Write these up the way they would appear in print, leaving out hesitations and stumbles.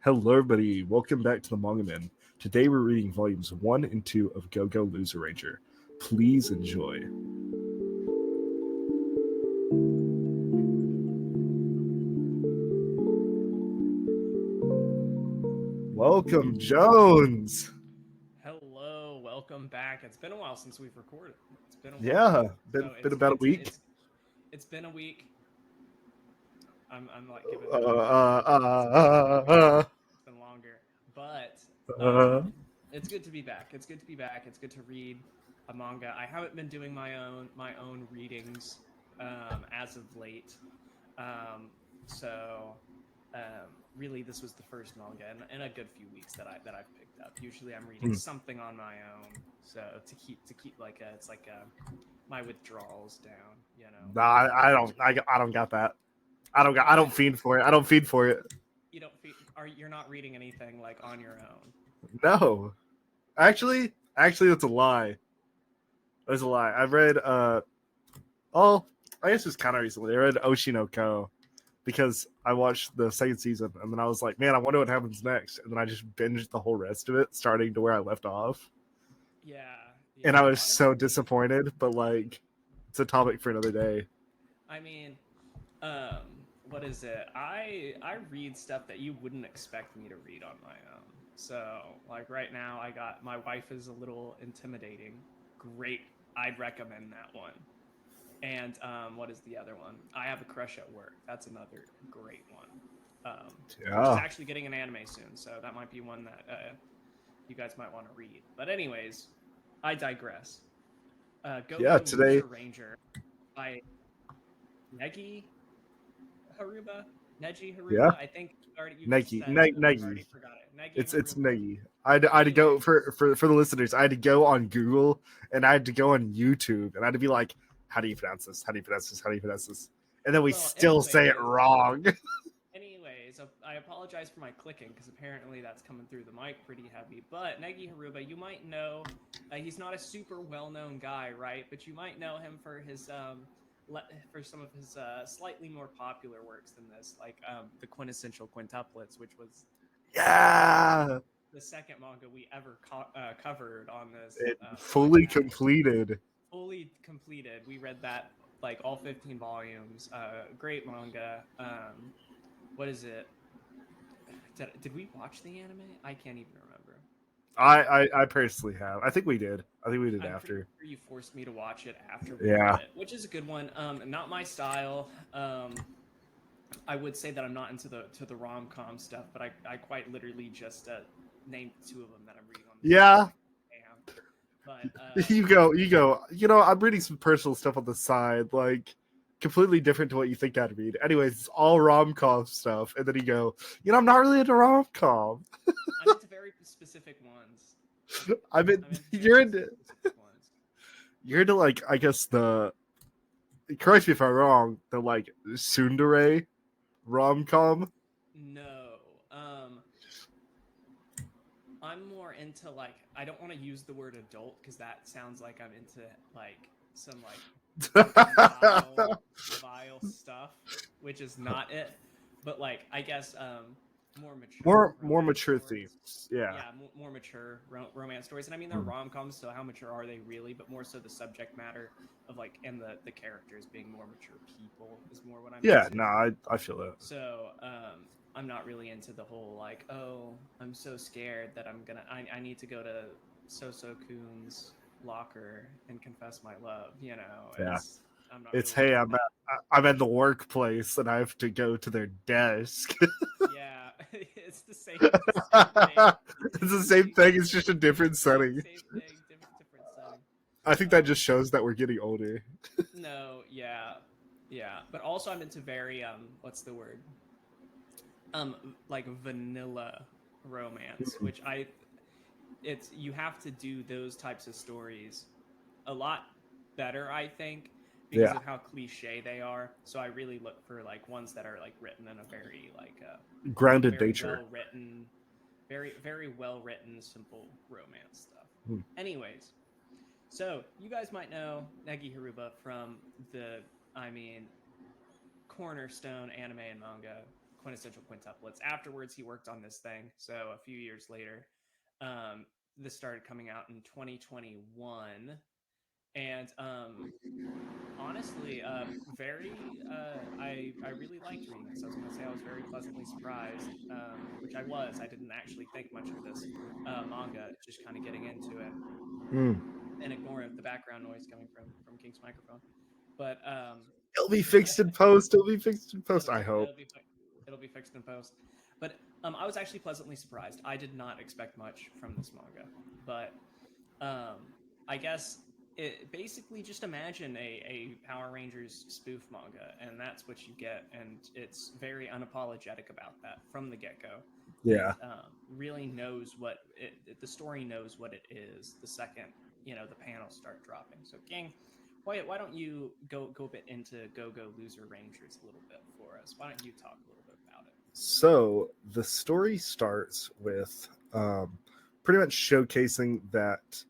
Hello, everybody. Welcome back to the Manga Men. Today we're reading volumes 1 and 2 of Go Go Loser Ranger. Please enjoy. Welcome, Jones. Hello, welcome back. It's been a while since we've recorded. It's been a while. Yeah, been, So been it's about a it's week. it's been a week. I'm like giving Uh, it a uh, uh, it's been longer. But uh, uh, it's good to be back. It's good to be back. It's good to read a manga. I haven't been doing my own readings as of late. Um so really this was the first manga in a good few weeks that I've picked up. Usually I'm reading something on my own, so to keep like it's like my withdrawals down, you know. nah, I don't got that. I Why? don't fiend for it. I don't feed for it. You don't feel are you're not reading anything like on your own? No, actually, that's a lie. There's a lie. I've read, oh, I guess it's kind of recently. I read Oshinoko because I watched the second season and then I was like, man, I wonder what happens next. And then I just binged the whole rest of it, starting to where I left off. Yeah, And I yeah. was so Honestly, disappointed, but like, it's a topic for another day. I mean, what is it? I read stuff that you wouldn't expect me to read on my own. So, like right now I got my wife is a little intimidating. Great. I'd recommend that one. And what is the other one? I have a crush at work. That's another great one. Which is Yeah. actually getting an anime soon, so that might be one that you guys might want to read. But anyways, I digress. Go Yeah. Go Today, Loser Ranger by Negi Haruba. Neji yeah. Haruba. I think you've Negi. said it, and I've Negi. already forgot it. Negi It's Haruba. Negi. I had to go Anyways, for the listeners. I had to go on Google and I had to go on YouTube and I had to be like, how do you pronounce this? How do you pronounce this? How do you pronounce this? And then we well, still say it anyways, wrong. I apologize for my clicking because apparently that's coming through the mic pretty heavy. But Negi Haruba, you might know, he's not a super well-known guy, right? But you might know him for his for some of his slightly more popular works than this, like the Quintessential Quintuplets, which was Yeah. the second manga we ever covered on this It fully podcast. completed. Fully completed. We read that like all 15 volumes. Great manga. What is it? Did we watch the anime? I can't even remember. I personally have. I think we did. I think we did I'm pretty after. sure you forced me to watch it after we read Yeah. it, which is a good one. Not my style. I would say that I'm not into the rom com stuff, but I quite literally just named two of them that I'm reading on this Yeah. podcast. But You go. I'm reading some personal stuff on the side, like completely different to what you think I'd read. Anyways, it's all rom com stuff, and then you go, I'm not really into rom com. I'm into very specific ones. I mean, I'm into very you're into specific ones. you're into like I guess the correct me if I'm wrong, the like tsundere rom com. No. I'm more into like I don't want to use the word adult because that sounds like I'm into like some like vile stuff, which is not it. But like I guess more mature more romance mature stories. themes. Yeah. Yeah, more mature romance stories. And I mean they're rom-coms, so how mature are they really? But more so the subject matter of like and the characters being more mature people is more what I'm Yeah, into. no, I feel that. So I'm not really into the whole like, oh, I'm so scared that I need to go to So Kun's locker and confess my love. You know, Yeah. I'm not It's really hey, into that. I'm at the workplace and I have to go to their desk. Yeah, it's the same thing. It's the same thing. It's just a different setting. Same thing, different setting. I think that Um, just shows that we're getting older. no, yeah, yeah, but also I'm into very what's the word? Like vanilla romance, which it's you have to do those types of stories a lot better, I think, because Yeah, of how cliche they are. So I really look for like ones that are like written in a very like grounded very nature. well written, very well written, simple romance stuff. Hmm. Anyways, so you guys might know Negi Haruba from the I mean cornerstone anime and manga quintessential quintuplets. Afterwards, he worked on this thing. So a few years later, this started coming out in 2021, and honestly, very I really liked reading this. I was going to say I was very pleasantly surprised, which I was. I didn't actually think much of this manga, just kind of getting into it Mm. and ignore the background noise coming from King's microphone. But It'll be fixed in post. It'll be fixed in post. I hope. it'll be fixed in post. But I was actually pleasantly surprised. I did not expect much from this manga, but I guess basically just imagine a Power Rangers spoof manga, and that's what you get. And it's very unapologetic about that from the get go. Yeah. And really knows what the story knows what it is the second the panels start dropping. So King, why don't you go a bit into Go Go Loser Rangers a little bit for us? Why don't you talk a little bit about it? So the story starts with pretty much showcasing that,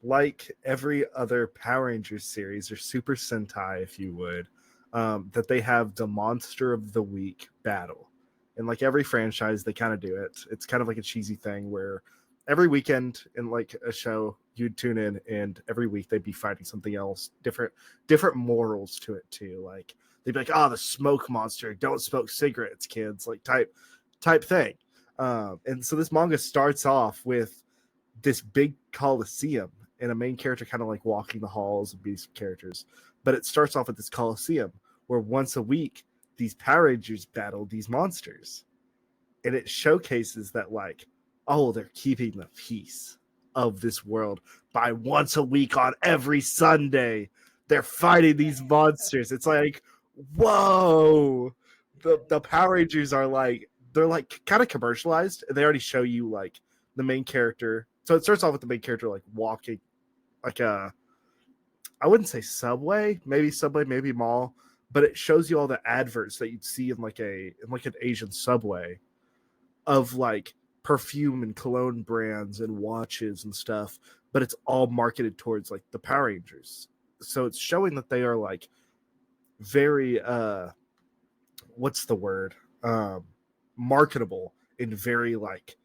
like every other Power Rangers series or Super Sentai, if you would, that they have the Monster of the Week battle. And like every franchise, they kind of do it. It's kind of like a cheesy thing where every weekend in like a show, you'd tune in, and every week they'd be fighting something else, different morals to it too. Like they'd be like, "Oh, the smoke monster! Don't smoke cigarettes, kids!" Like type thing. And so this manga starts off with this big coliseum and a main character kind of like walking the halls of these characters. But it starts off at this coliseum where once a week these Power Rangers battle these monsters. And it showcases that, like, oh, they're keeping the peace of this world by once a week on every Sunday. They're fighting these monsters. It's like, whoa. The Power Rangers are like, they're like kind of commercialized. They already show you like the main character. So it starts off with the main character like walking like I wouldn't say subway, maybe mall, but it shows you all the adverts that you'd see in like an Asian subway of like perfume and cologne brands and watches and stuff, but it's all marketed towards like the Power Rangers. So it's showing that they are like very what's the word? Marketable and very like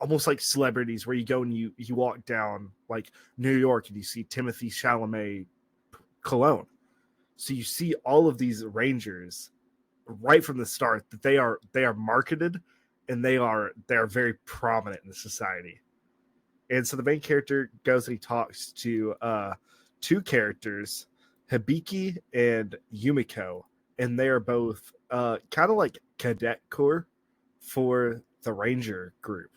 almost like celebrities where you go and you walk down like New York and you see Timothy Chalamet cologne. So you see all of these Rangers right from the start that they are marketed and they are very prominent in the society. And so the main character goes and he talks to two characters, Hibiki and Yumiko, and they are both kind of like cadet corps for the Ranger group.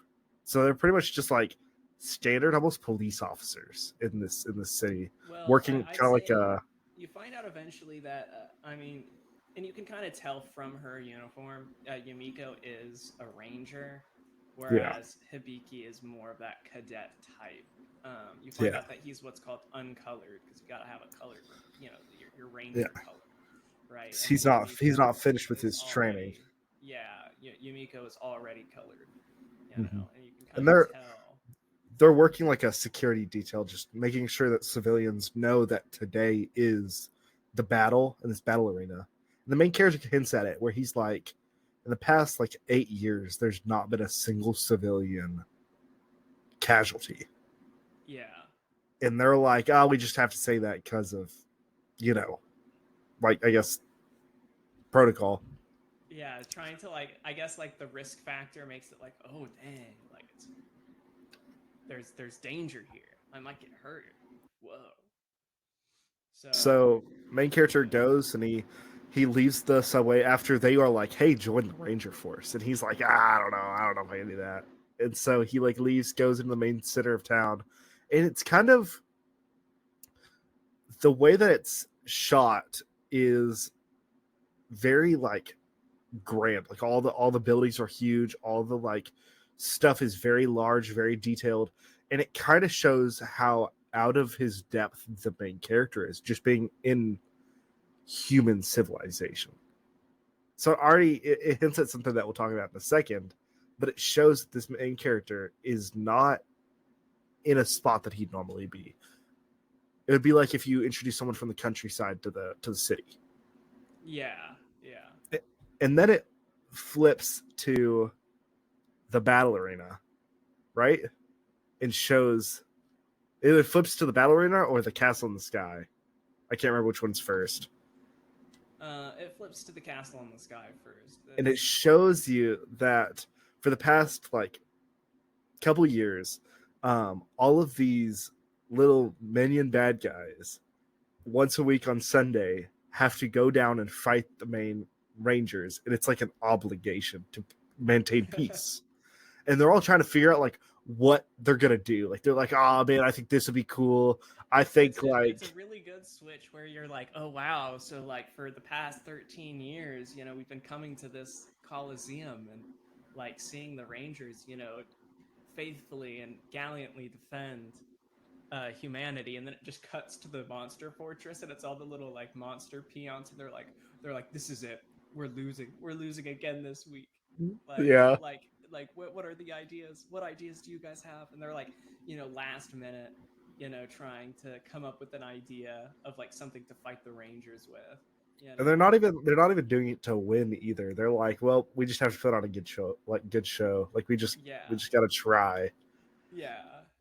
So they're pretty much just like standard, almost police officers in this city, Well, working I'd kind of like say a you find out eventually that and you can kind of tell from her uniform, Yumiko is a ranger, yeah whereas Hibiki is more of that cadet type. You find yeah out that he's what's called uncolored because you got to have a colored, your yeah. ranger color, right? And then He's not Yumiko finished with is his training. already, yeah, Yumiko is already colored, Mm-hmm. and you can And kind of tell. they're working like a security detail, just making sure that civilians know that today is the battle in this battle arena. And the main character hints at it where he's like, in the past like 8 years, there's not been a single civilian casualty. Yeah. And they're like, oh, we just have to say that because of, you know, like I guess protocol. Yeah, trying to like I guess like the risk factor makes it like, oh dang, like it's there's danger here. I might get hurt. Whoa. So So main character goes and he leaves the subway after they are like, hey, join the Ranger Force. And he's like, I don't know if I can do that. And so he like leaves, goes into the main center of town. And it's kind of the way that it's shot is very like grand. Like all the buildings are huge, all the like stuff is very large, very detailed, and it kind of shows how out of his depth the main character is, just being in human civilization. So it hints at something that we'll talk about in a second, but it shows that this main character is not in a spot that he'd normally be. It would be like if you introduce someone from the countryside to the city. yeah, yeah. And then flips to the battle arena, right? And shows it either flips to the battle arena or the castle in the sky. I can't remember which one's first. It flips to the castle in the sky first. And it shows you that for the past like couple years, all of these little minion bad guys once a week on Sunday have to go down and fight the main rangers, and it's like an obligation to maintain peace. And they're all trying to figure out like what they're gonna do. Like they're like, oh man, I think this would be cool. I think it's a really good switch where you're like, oh wow, so like for the past 13 years, we've been coming to this Coliseum and like seeing the Rangers, faithfully and gallantly defend humanity, and then it just cuts to the monster fortress, and it's all the little like monster peons, and they're like, this is it, we're losing again this week. Like, yeah. what are the ideas? What ideas do you guys have? And they're like, last minute, trying to come up with an idea of like something to fight the Rangers with. And they're not even doing it to win either. They're like, well, we just have to put on a good show. Like we just gotta try. Yeah.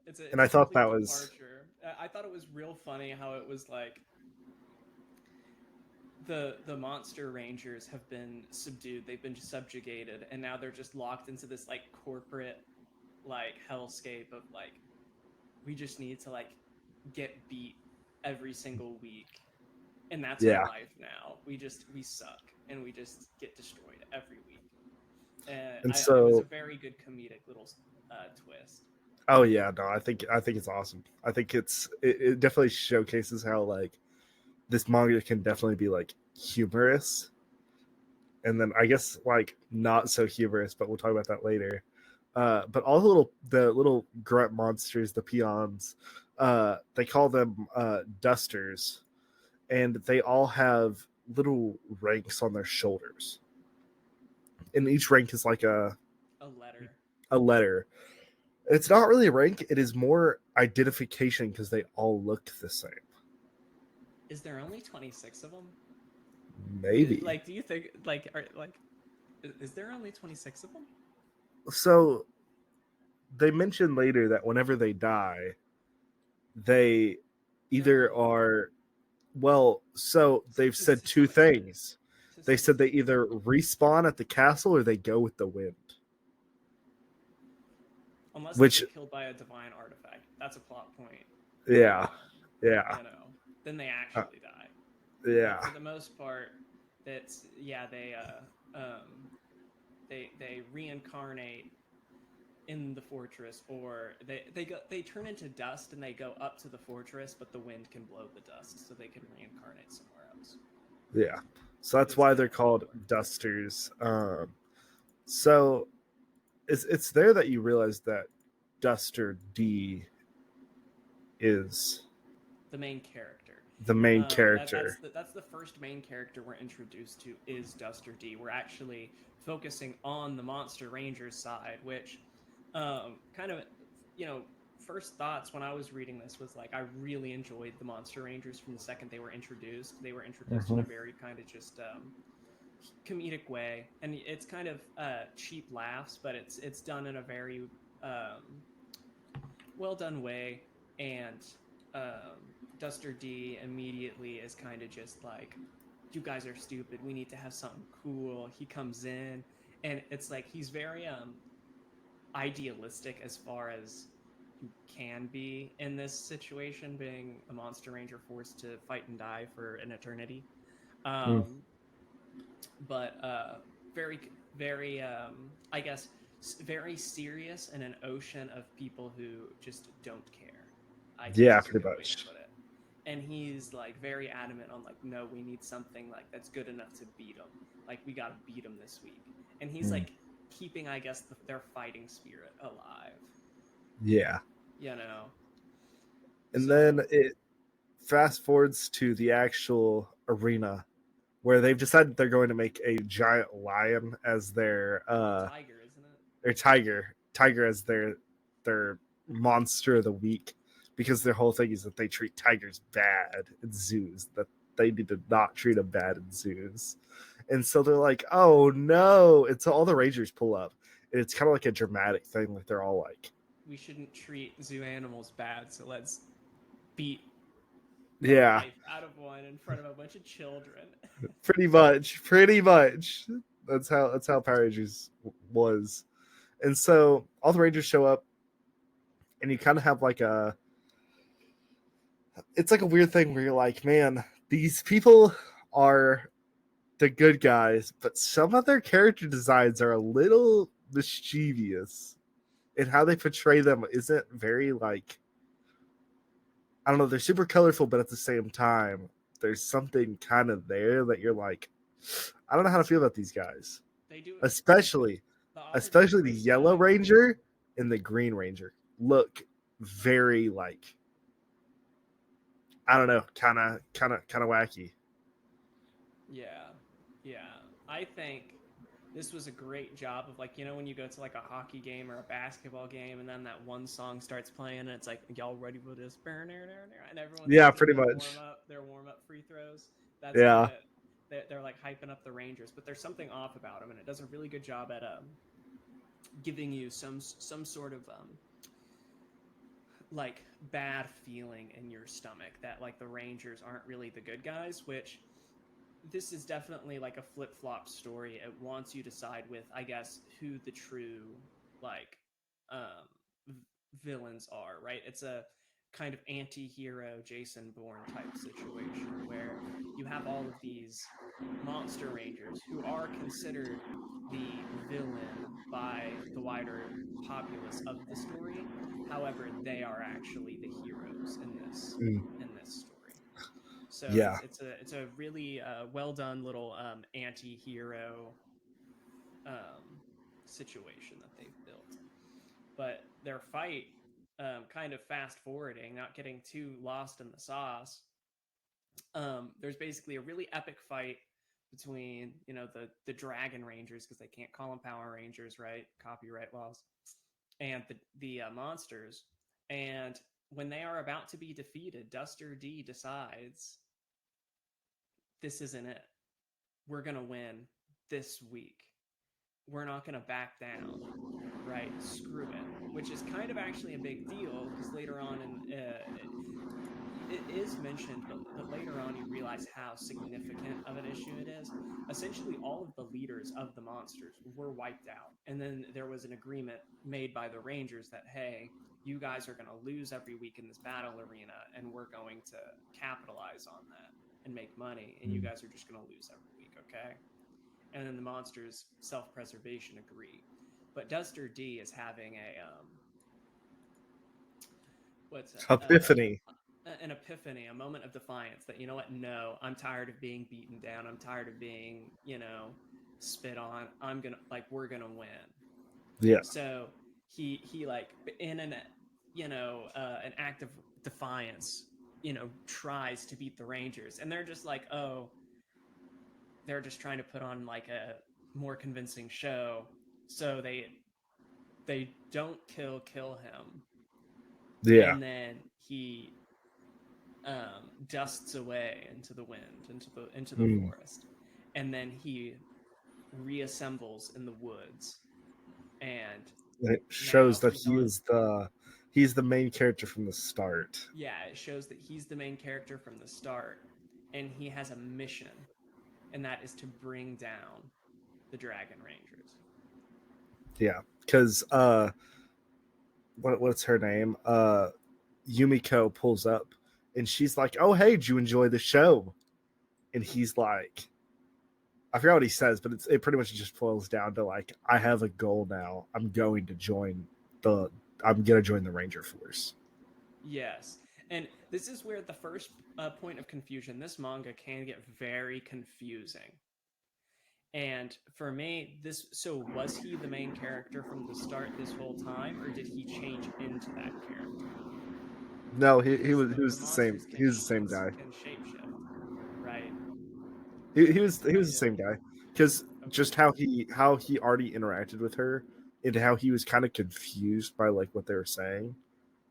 It's and I thought that departure. I thought it was real funny how it was like the monster rangers have been subdued, they've been subjugated, and now they're just locked into this like corporate like hellscape of like, we just need to like get beat every single week, and that's our life now. We suck and we just get destroyed every week. And so it was a very good comedic little twist. Oh yeah, no, I think it's awesome. I think it definitely showcases how like this manga can definitely be like humorous, and then I guess like not so humorous, but we'll talk about that later. But all the little grunt monsters, the peons, they call them dusters, and they all have little ranks on their shoulders, and each rank is like a letter. A letter. It's not really a rank, it is more identification because they all look the same. Is there only 26 of them? Maybe. Like, do you think is there only 26 of them? So they mention later that whenever they die, they either are they've said two things. They said they either respawn at the castle or they go with the wind. Unless they get killed by a divine artifact. That's a plot point. Yeah. Yeah. Then they actually die. Yeah. But for the most part, they reincarnate in the fortress, or they turn into dust and they go up to the fortress, but the wind can blow the dust, so they can reincarnate somewhere else. Yeah. So that's why they're called dusters. So it's there that you realize that Duster D is the main character. That's the first main character we're introduced to, is Duster D. We're actually focusing on the Monster Rangers side, which kind of, first thoughts when I was reading this was like, I really enjoyed the Monster Rangers from the second they were introduced. They were introduced in a very kind of just comedic way, and it's kind of cheap laughs, but it's done in a very well done way. And Duster D immediately is kind of just like, you guys are stupid, we need to have something cool. He comes in and it's like he's very idealistic as far as you can be in this situation, being a Monster Ranger forced to fight and die for an eternity. But very, very, I guess, very serious in an ocean of people who just don't care. Pretty much. And he's like very adamant on like, no, we need something like that's good enough to beat them. Like, we got to beat them this week. And he's like keeping, I guess, their fighting spirit alive. Yeah. And then it fast forwards to the actual arena, where they've decided they're going to make a giant lion as their tiger, isn't it? Or tiger as their monster of the week, because their whole thing is that they treat tigers bad in zoos, that they need to not treat them bad in zoos. And so they're like, oh no. And so all the Rangers pull up. And it's kind of like a dramatic thing. Like they're all like, We shouldn't treat zoo animals bad, so let's beat the yeah, life out of one in front of a bunch of children. pretty much. Pretty much. That's how Power Rangers was. And so all the Rangers show up, and you kind of have like a, it's like a weird thing where you're like, man, these people are the good guys, but some of their character designs are a little mischievous, and how they portray them isn't very like, I don't know, they're super colorful, but at the same time, there's something kind of there that you're like, I don't know how to feel about these guys, They do especially the author did a especially the great Yellow job. Ranger and the Green Ranger look very like, I don't know, kind of wacky. Yeah, yeah. I think this was a great job of, like, when you go to like a hockey game or a basketball game, and then that one song starts playing, and it's like, y'all ready for this? And everyone's Yeah, taking pretty their much. warm up free throws. That's kind Yeah. of they're like hyping up the Rangers, but there's something off about them, and it does a really good job at giving you some sort of like bad feeling in your stomach that like the Rangers aren't really the good guys, which this is definitely like a flip-flop story. It wants you to side with, I guess, who the true like um villains are, right? It's a kind of anti-hero Jason Bourne type situation where you have all of these monster rangers who are considered the villain by the wider populace of the story. However, they are actually the heroes Mm, in this story. So yeah. it's a really well done little anti-hero um, situation that they've built. But their fight, kind of fast forwarding, not getting too lost in the sauce. There's basically a really epic fight between the Dragon Rangers, because they can't call them Power Rangers, right? Copyright laws. And the monsters. And when they are about to be defeated, Duster D decides this isn't it. We're gonna win this week. We're not gonna back down, right? Screw it. Which is kind of actually a big deal, because later on it is mentioned, but later on you realize how significant of an issue it is. Essentially, all of the leaders of the monsters were wiped out, and then there was an agreement made by the Rangers that, hey, you guys are going to lose every week in this battle arena, and we're going to capitalize on that and make money, and you Mm. guys are just going to lose every week, okay? And then the monsters, self-preservation, agree. But Duster D is having a what's that? Epiphany. An epiphany, a moment of defiance that, you know what? No, I'm tired of being beaten down. I'm tired of being, spit on. We're gonna win. Yeah. So he like in an act of defiance, tries to beat the Rangers, and they're just like, oh, they're just trying to put on like a more convincing show. So they don't kill him, Yeah. and then he dusts away into the wind, into the Mm. forest, and then he reassembles in the woods. And It shows now that he's on. he's the main character from the start. Yeah, it shows that he's the main character from the start, and he has a mission, and that is to bring down the Dragon Rangers. Yeah, because what's her name? Yumiko pulls up, and she's like, "Oh, hey, did you enjoy the show?" And he's like, I forgot what he says, but it pretty much just boils down to like, I have a goal now. The I'm gonna join the Ranger Force. Yes, and this is where the first point of confusion. This manga can get very confusing. And for me, was he the main character from the start this whole time, or did he change into that character? No, Because he the was the same. monsters He was the same guy. can shapeshift, right? He was the Yeah. same guy because Okay. just how he already interacted with her and how he was kind of confused by like what they were saying.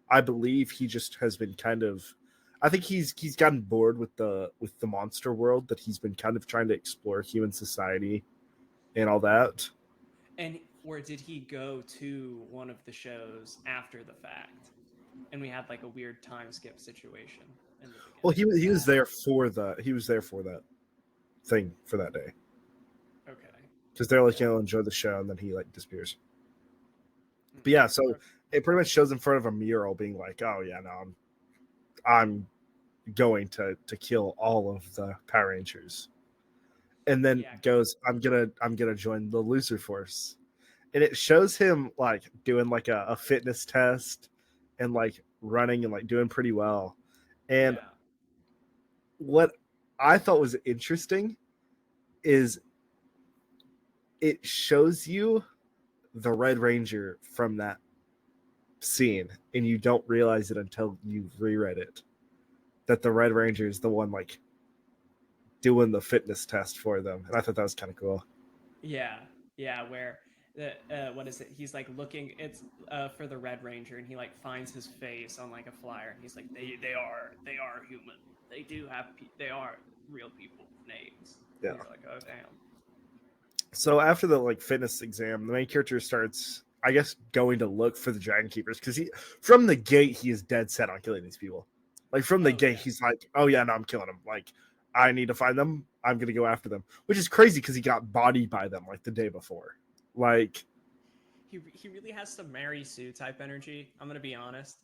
I believe he just has been kind of, I think he's gotten bored with the monster world that he's been kind of trying to explore human society and all that. And or did he go to one of the shows after the fact? And we had like a weird time skip situation in the Well, beginning. he was there for that thing for that day Okay. because they're like, Yeah. enjoy the show, and then he like disappears. Hmm. But yeah, so Okay. it pretty much shows in front of a mural, being like, oh yeah, no, I'm going to kill all of the Power Rangers, and then Yeah. goes, I'm gonna join the loser force, and it shows him like doing like a fitness test and like running and like doing pretty well. And Yeah. what I thought was interesting is it shows you the Red Ranger from that scene, and you don't realize it until you've reread it, that the Red Ranger is the one like doing the fitness test for them, and I thought that was kind of cool. Yeah. Yeah. Where the what is it? He's like looking. It's for the Red Ranger, and he like finds his face on like a flyer, and he's like, they are human. They do have they are real people with names. Yeah. And you're like, oh damn. So after the like fitness exam, the main character starts, I guess, going to look for the Dragon Keepers because he, from the gate, he is dead set on killing these people. Like from the Oh gate, yeah. he's like, "Oh yeah, no, I'm killing them. Like, I need to find them. I'm gonna go after them." Which is crazy because he got bodied by them like the day before. Like, He really has some Mary Sue type energy. I'm gonna be honest.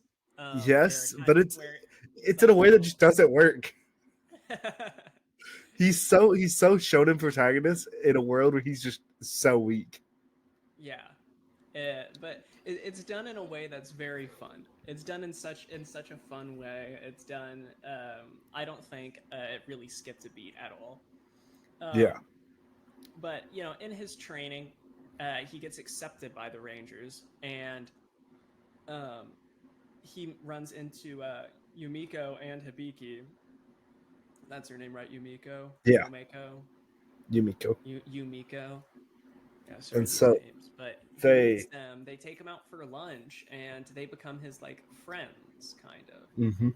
yes, but Where he's it's in that a way that little. just doesn't work. He's so shonen protagonist in a world where he's just so weak. Yeah, but it's done in a way that's very fun. It's done in such a fun way. It's done. I don't think it really skipped a beat at all. Yeah, Um, but in his training, he gets accepted by the Rangers, and um, he runs into Yumiko and Hibiki. That's her name, right? Yumiko, yeah, Yumeko, Yumiko. Yumiko. Yeah, sorry, And these so names. But he meets they, them. They take him out for lunch, and they become his like friends, kind of. mm-hmm.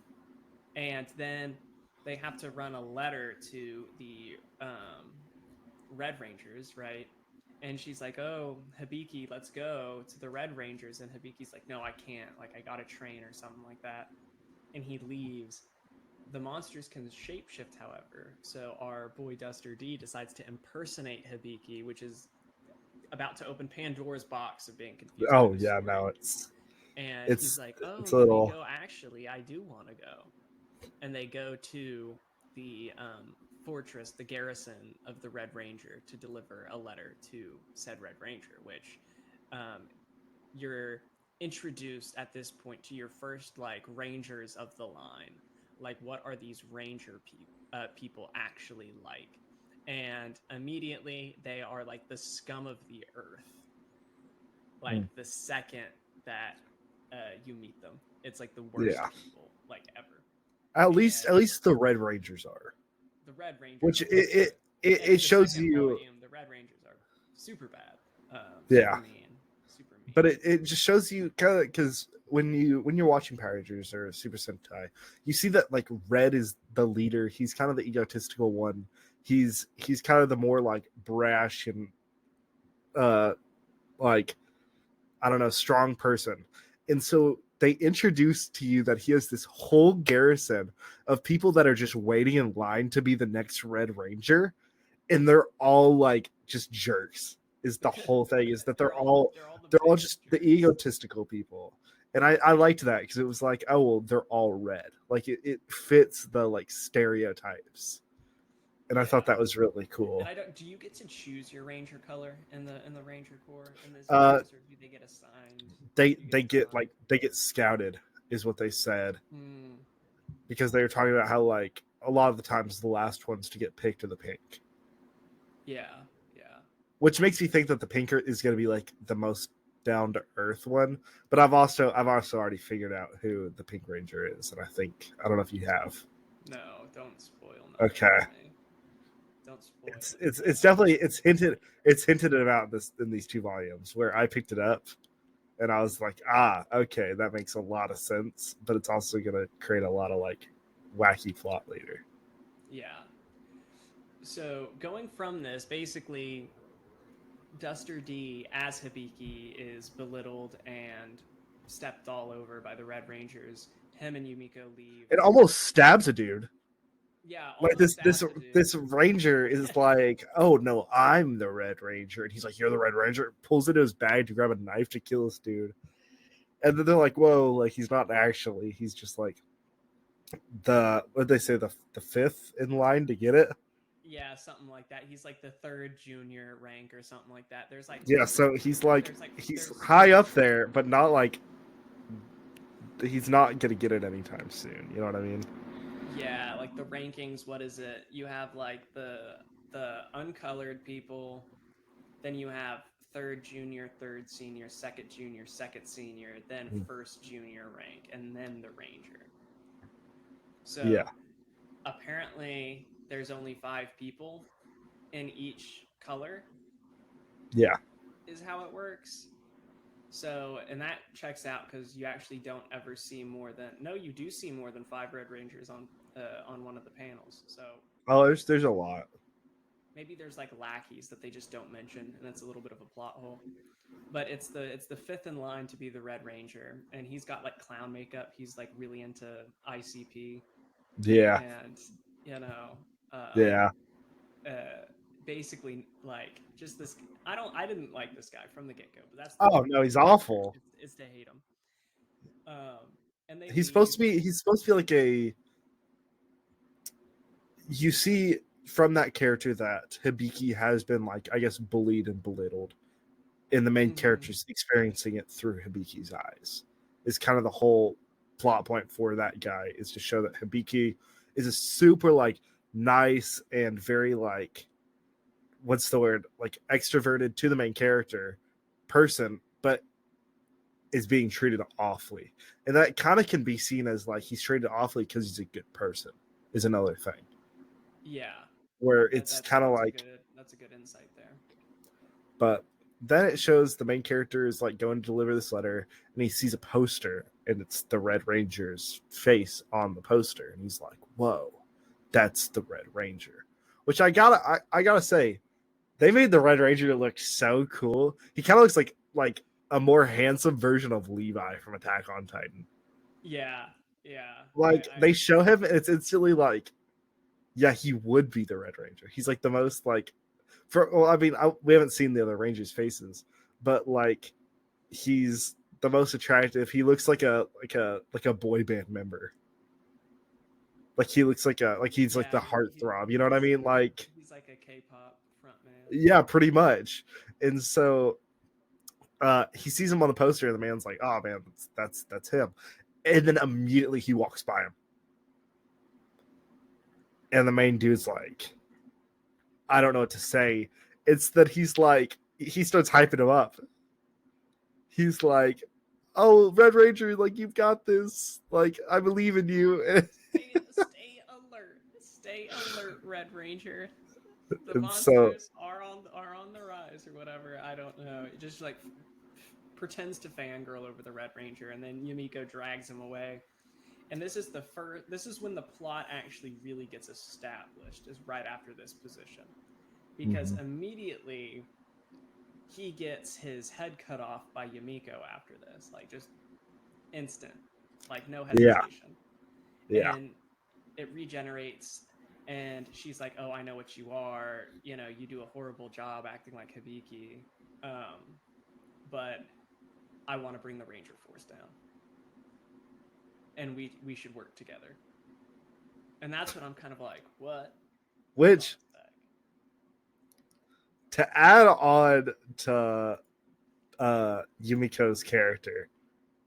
And then they have to run a letter to the Red Rangers, right? And she's like, "Oh, Hibiki, let's go to the Red Rangers." And Hibiki's like, "No, I can't. Like, I gotta train or something like that." And he leaves. The monsters can shapeshift, however. So our boy Duster D decides to impersonate Hibiki, which is about to open Pandora's box of being confused by Oh the yeah, story. no, And he's it's like, "Oh, it's a little, Yumiko, actually, I do want to go." And they go to the fortress, the garrison of the Red Ranger, to deliver a letter to said Red Ranger, which um, you're introduced at this point to your first like rangers of the line. Like, what are these ranger people actually like? And immediately they are like the scum of the earth. Like the second that you meet them, it's like the worst yeah. people like ever. At And least the Red Rangers are, the Red Rangers which are super. In it the shows second you. volume, the Red Rangers are super bad, super Yeah, mean, super but mean. it just shows you kind of because when you're watching Power Rangers or Super Sentai, you see that like Red is the leader. He's kind of the egotistical one. He's kind of the more like brash and uh like, I don't know, strong person. And so they introduce to you that he has this whole garrison of people that are just waiting in line to be the next Red Ranger, and they're all like just jerks. Is the whole thing is that They're all the they're all biggest just the jerks. egotistical people. And I liked that because it was like, oh well, they're all red. Like it fits the like stereotypes. And I thought Yeah. that was really And cool. I don't. Do you get to choose your ranger color in the Ranger Corps in these Uh games, or do they get assigned? Do you get assigned? they get scouted is what they said, Hmm. because they were talking about how like a lot of the times the last ones to get picked are the pink, Yeah. Yeah. which makes me think that the pink is going to be like the most down to earth one. But I've also already figured out who the Pink Ranger is, and I don't know if you have. No, don't spoil nothing Okay, for me. Don't spoil it's anything. definitely it's hinted about this in these two volumes where I picked it up, and I was like, okay, that makes a lot of sense. But it's also going to create a lot of like wacky plot later. Yeah. So going from this, basically, Duster D as Hibiki is belittled and stepped all over by the Red Rangers. Him and Yumiko leave. It almost stabs a dude. Yeah, Like almost stabs the dude. this ranger is like, oh no, I'm the Red Ranger, and he's like, you're the Red Ranger. Pulls into his bag to grab a knife to kill this dude, and then they're like, whoa, like he's not actually. He's just like what they say, the fifth in line to get it. Yeah, something like that. He's like the third junior rank or something like that. There's like Yeah, so he's like he's there's high up there, but not like he's not gonna get it anytime soon. You know what I mean? yeah, like the rankings. What is it? You have like the uncolored people, then you have third junior, third senior, second junior, second senior, then first junior rank, and then the ranger. So yeah, apparently there's only 5 people in each color. yeah, Is how it works. So, and that checks out because you actually don't ever see more than you do see more than 5 Red Rangers on one of the panels. So oh, there's a lot. maybe there's like lackeys that they just don't mention, and it's a little bit of a plot hole. But it's the fifth in line to be the Red Ranger, and he's got like clown makeup. He's like really into ICP, Yeah, and you know, yeah. basically like just this. I didn't like this guy from the get go, but that's Oh no, he's awful. It's to hate him. And they He's leave. supposed to be like a. You see from that character that Hibiki has been like, I guess, bullied and belittled, and the main character's experiencing it through Hibiki's eyes. Is kind of the whole plot point for that guy, is to show that Hibiki is a super like nice and very like, what's the word, like extroverted to the main character person, but is being treated awfully, and that kind of can be seen as like he's treated awfully because he's a good person is another thing. Yeah, Where it's kind of like that's a good insight there. But then it shows the main character is like going to deliver this letter, and he sees a poster, and it's the Red Ranger's face on the poster, and he's like, "Whoa, that's the Red Ranger." Which I gotta say, they made the Red Ranger look so cool. He kind of looks like a more handsome version of Levi from Attack on Titan. Yeah, yeah. Like they show him, and it's instantly like, yeah, he would be the Red Ranger. He's like the most like, we haven't seen the other Rangers' faces, but like he's the most attractive. He looks like a boy band member. Like he looks like he's like the heartthrob. You know what I mean? Like he's like a K-pop frontman. Yeah, pretty much. And so he sees him on the poster, and the man's like, "Oh man, that's him." And then immediately he walks by him, and the main dude's like, I don't know what to say. It's that he's like, he starts hyping him up. He's like, "Oh, Red Ranger, like you've got this. Like I believe in you." Stay alert. Stay alert, Red Ranger. The And monsters are on the rise or whatever. I don't know. It just like pretends to fangirl over the Red Ranger, and then Yumiko drags him away. And this is when the plot actually really gets established, is right after this position. Because immediately he gets his head cut off by Yumiko after this. Like just instant. Like no hesitation. Yeah. And it regenerates, and she's like, "Oh, I know what you are. You know, you do a horrible job acting like Hibiki. But I want to bring the Ranger Force down. And we should work together." And that's when I'm kind of like, what? Which, to add on to Yumiko's character,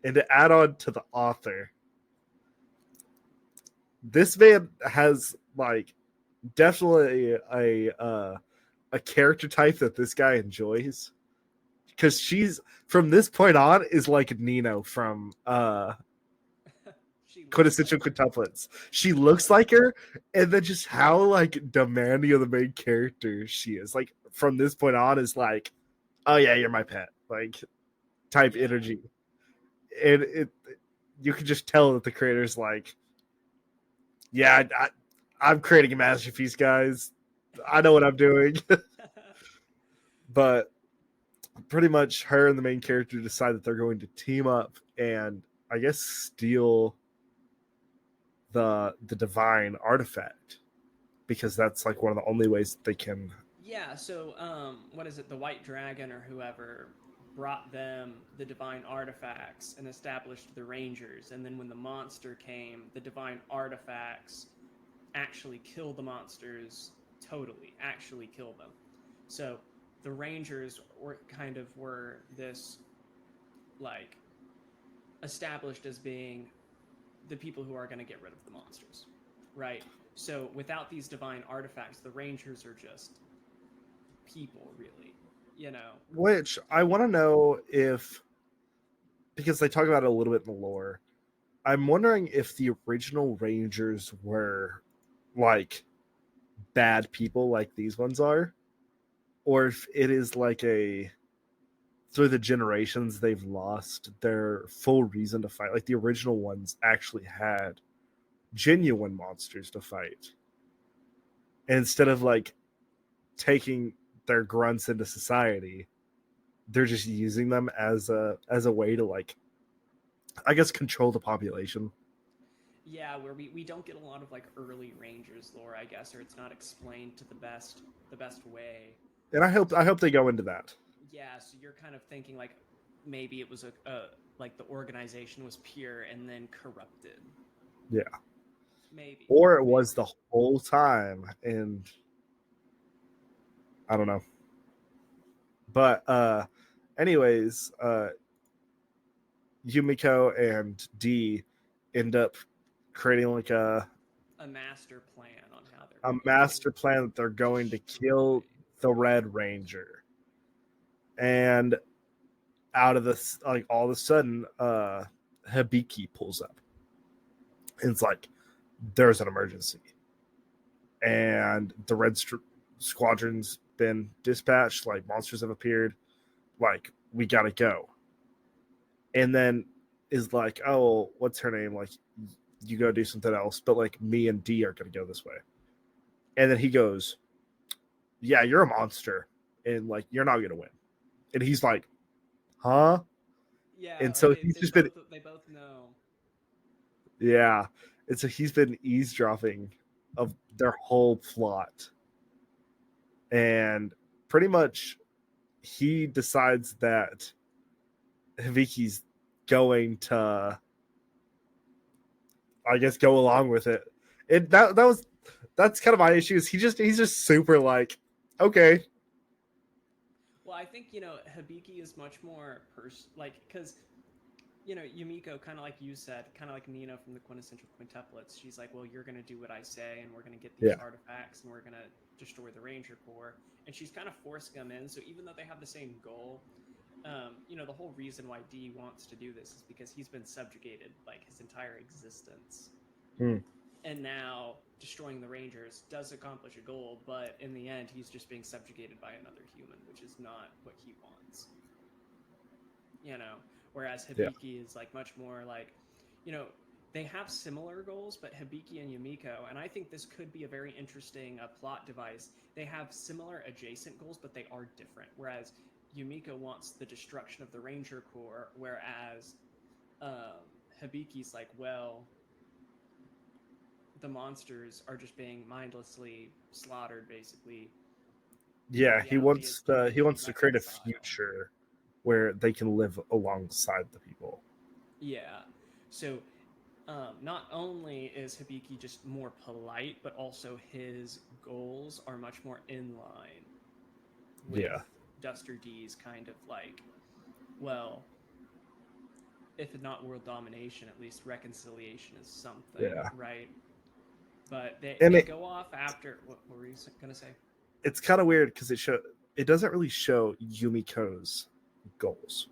and to add on to the author, this man has like definitely a character type that this guy enjoys, because she's, from this point on, is like Nino from Quintessential Quintuplets. She looks like her, and then just how like demanding of the main character she is. Like from this point on is like, oh yeah, you're my pet, like type energy. And you can just tell that the creator's like, Yeah, I'm creating a masterpiece, guys. I know what I'm doing. But pretty much her and the main character decide that they're going to team up and I guess steal the divine artifact because that's like one of the only ways that they can. Yeah, so what is it? The White Dragon or whoever brought them the divine artifacts and established the Rangers, and then when the monster came, the divine artifacts actually kill the monsters totally, actually kill them. So the Rangers were this like established as being the people who are going to get rid of the monsters, right? So without these divine artifacts, the Rangers are just people, really. You know. Which I want to know if, because they talk about it a little bit in the lore, I'm wondering if the original Rangers were like bad people like these ones are, or if it is like a through the generations they've lost their full reason to fight. Like the original ones actually had genuine monsters to fight. And instead of like taking their grunts into society, they're just using them as a way to like I guess control the population. Yeah, where we don't get a lot of like early Rangers lore, I guess, or it's not explained to the best way. And I hope they go into that. Yeah, so you're kind of thinking like maybe it was a like the organization was pure and then corrupted. Yeah. Maybe. Or it was Maybe. the whole time and I don't know. But anyways, Yumiko and D end up creating like A master plan on how they're a going to master plan that they're going to destroy. kill the Red Ranger. And out of this, like all of a sudden, Hibiki pulls up. And it's like, there's an emergency. And the Squadron's been dispatched, like monsters have appeared, like, we gotta go. And then is like, oh, what's her name? Like, you go do something else, but like me and D are gonna go this way. And then he goes, yeah, you're a monster, and like you're not gonna win. And he's like, huh? Yeah, And like so he's just been, they both know. yeah. And so he's been eavesdropping of their whole plot. And pretty much he decides that Hibiki's going to, I guess, go along with it. It that was that's kind of my issue. Is he's just super like, okay, Well, I think Hibiki is much more like because Yumiko, kind of like you said, kind of like Nina from the quintessential quintuplets. She's like, well, you're going to do what I say, and we're going to get these yeah, artifacts, and we're going to destroy the Ranger Corps. And she's kind of forcing them in. So even though they have the same goal, the whole reason why D wants to do this is because he's been subjugated like his entire existence. hmm, And now destroying the Rangers does accomplish a goal, but in the end, he's just being subjugated by another human, which is not what he wants. You know, whereas yeah, Hibiki is like much more like, you know, they have similar goals, but Hibiki and Yumiko, and I think this could be a very interesting plot device. They have similar adjacent goals, but they are different. Whereas Yumiko wants the destruction of the Ranger Corps, whereas um, Hibiki's like, well, the monsters are just being mindlessly slaughtered, basically. The yeah. reality is we need He to wants to create a reconcile. future where they can live alongside the people. Yeah. So not only is Hibiki just more polite, but also his goals are much more in line with Yeah, Duster D's kind of like, well, if not world domination, at least reconciliation is something, yeah. right? But And they go off after. What were you gonna say? it's kind of weird because it doesn't really show Yumiko's goals.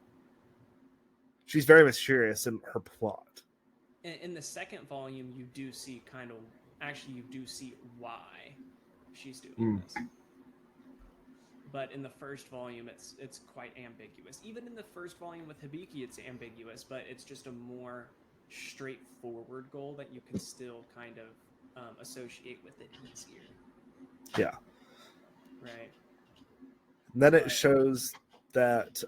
She's very mysterious in her plot. In the second volume, you do see you do see why she's doing Mm. this. But in the first volume, it's quite ambiguous. Even in the first volume with Hibiki, it's ambiguous, but it's just a more straightforward goal that you can still kind of associate with it easier, Yeah. right? And then it But shows that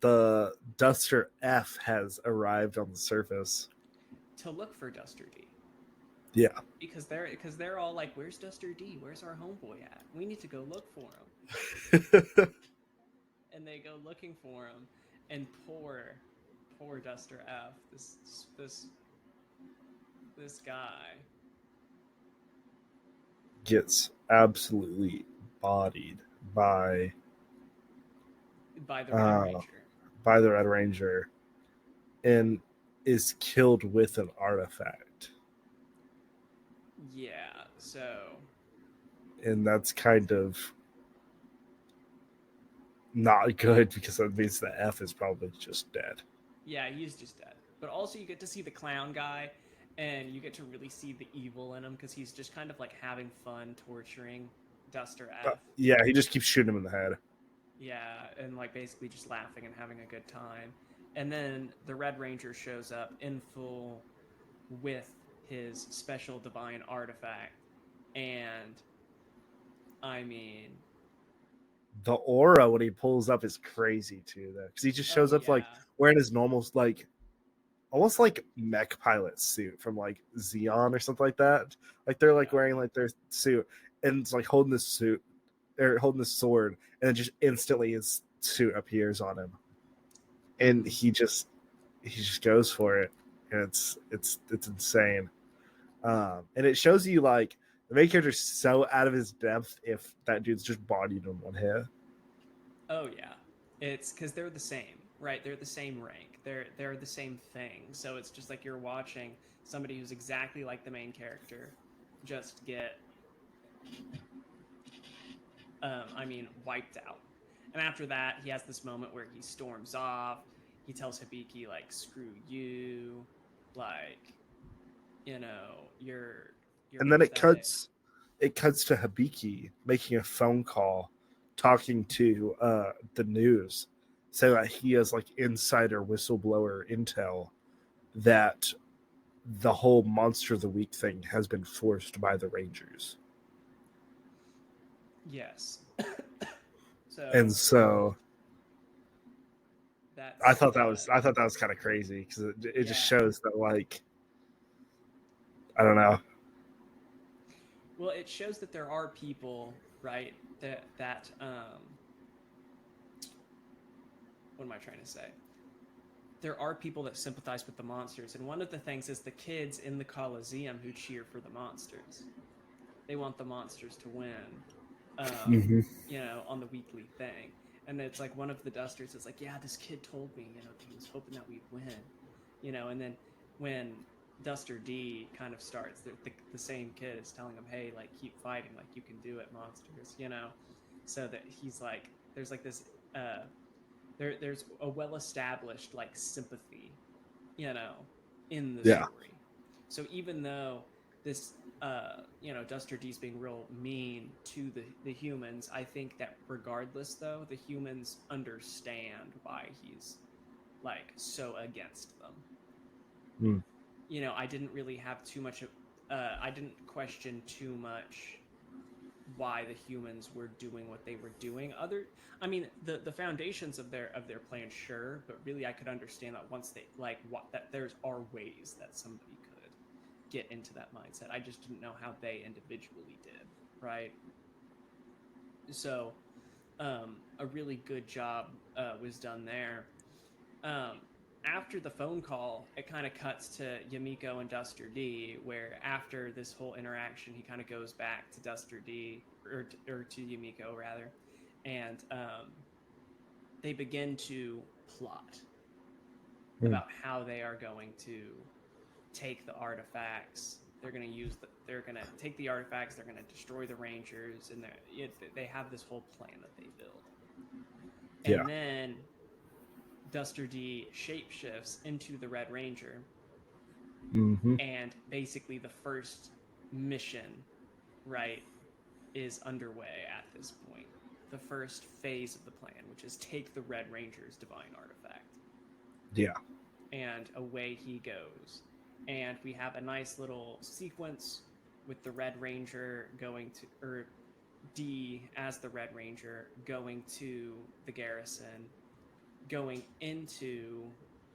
the Duster F has arrived on the surface. to look for Duster D, Yeah. because they're all like, "Where's Duster D? Where's our homeboy at? We need to go look for him." And they go looking for him, and poor Duster F, this this guy, Gets absolutely bodied by by the Red uh, Ranger. by the Red Ranger and is killed with an artifact. Yeah, so And that's kind of not good because that means the F is probably just dead. yeah, he's just dead. But also, you get to see the clown guy, and you get to really see the evil in him because he's just kind of like having fun torturing Duster F. Yeah, he just keeps shooting him in the head. Yeah, and like basically just laughing and having a good time. And then the Red Ranger shows up in full with his special divine artifact. And I mean, The aura when he pulls up is crazy too, though, because he just oh shows up like yeah. wearing his normal, like almost like mech pilot suit from like Xeon or something like that. Like they're like Yeah. wearing like their suit and it's like holding this suit or holding this sword, and then just instantly his suit appears on him, and he just goes for it, and it's insane. And it shows you like the main character's so out of his depth if that dude's just bodied in one hit. Oh yeah. It's because they're the same, right? They're the same rank. They're the same thing. So it's just like you're watching somebody who's exactly like the main character just get wiped out. And after that, he has this moment where he storms off. He tells Hibiki, like, screw you, like, you're And then pathetic. it cuts to Hibiki making a phone call, talking to the news, saying that he has like insider whistleblower intel that the whole Monster of the Week thing has been forced by the Rangers. Yes. And So so that's I thought that was kind of crazy because it just yeah. shows that like I don't know. Well, it shows that there are people, right, that what am I trying to say? There are people that sympathize with the monsters, and one of the things is the kids in the Coliseum who cheer for the monsters. They want the monsters to win, Mm-hmm. on the weekly thing. And it's like one of the dusters is like, yeah, this kid told me, he was hoping that we'd win, and then when Duster D kind of starts, the same kid is telling him, hey, like, keep fighting, like, you can do it, monsters. So that he's like, there's like this, there's a well-established like sympathy, you know, in the Yeah, story. So even though this Duster D's being real mean to the humans, I think that regardless though, the humans understand why he's like so against them. mm. I didn't really have too much I didn't question too much why the humans were doing what they were doing. The foundations of their plan, sure, but really I could understand that once they like what that there's are ways that somebody could get into that mindset. I just didn't know how they individually did, right? So a really good job was done there. um, After the phone call, it kind of cuts to Yamiko and Duster D, where after this whole interaction, he kind of goes back to Duster D, or to Yamiko, rather, and they begin to plot Mm. about how they are going to take the artifacts. They're going to take the artifacts, they're going to destroy the Rangers, and they have this whole plan that they build. Yeah. And then Duster D shapeshifts into the Red Ranger, Mm-hmm. and basically the first mission, right, is underway at this point. The first phase of the plan, which is take the Red Ranger's divine artifact, Yeah. and away he goes. and we have a nice little sequence with the Red Ranger going to, or D as the Red Ranger going to the garrison, going into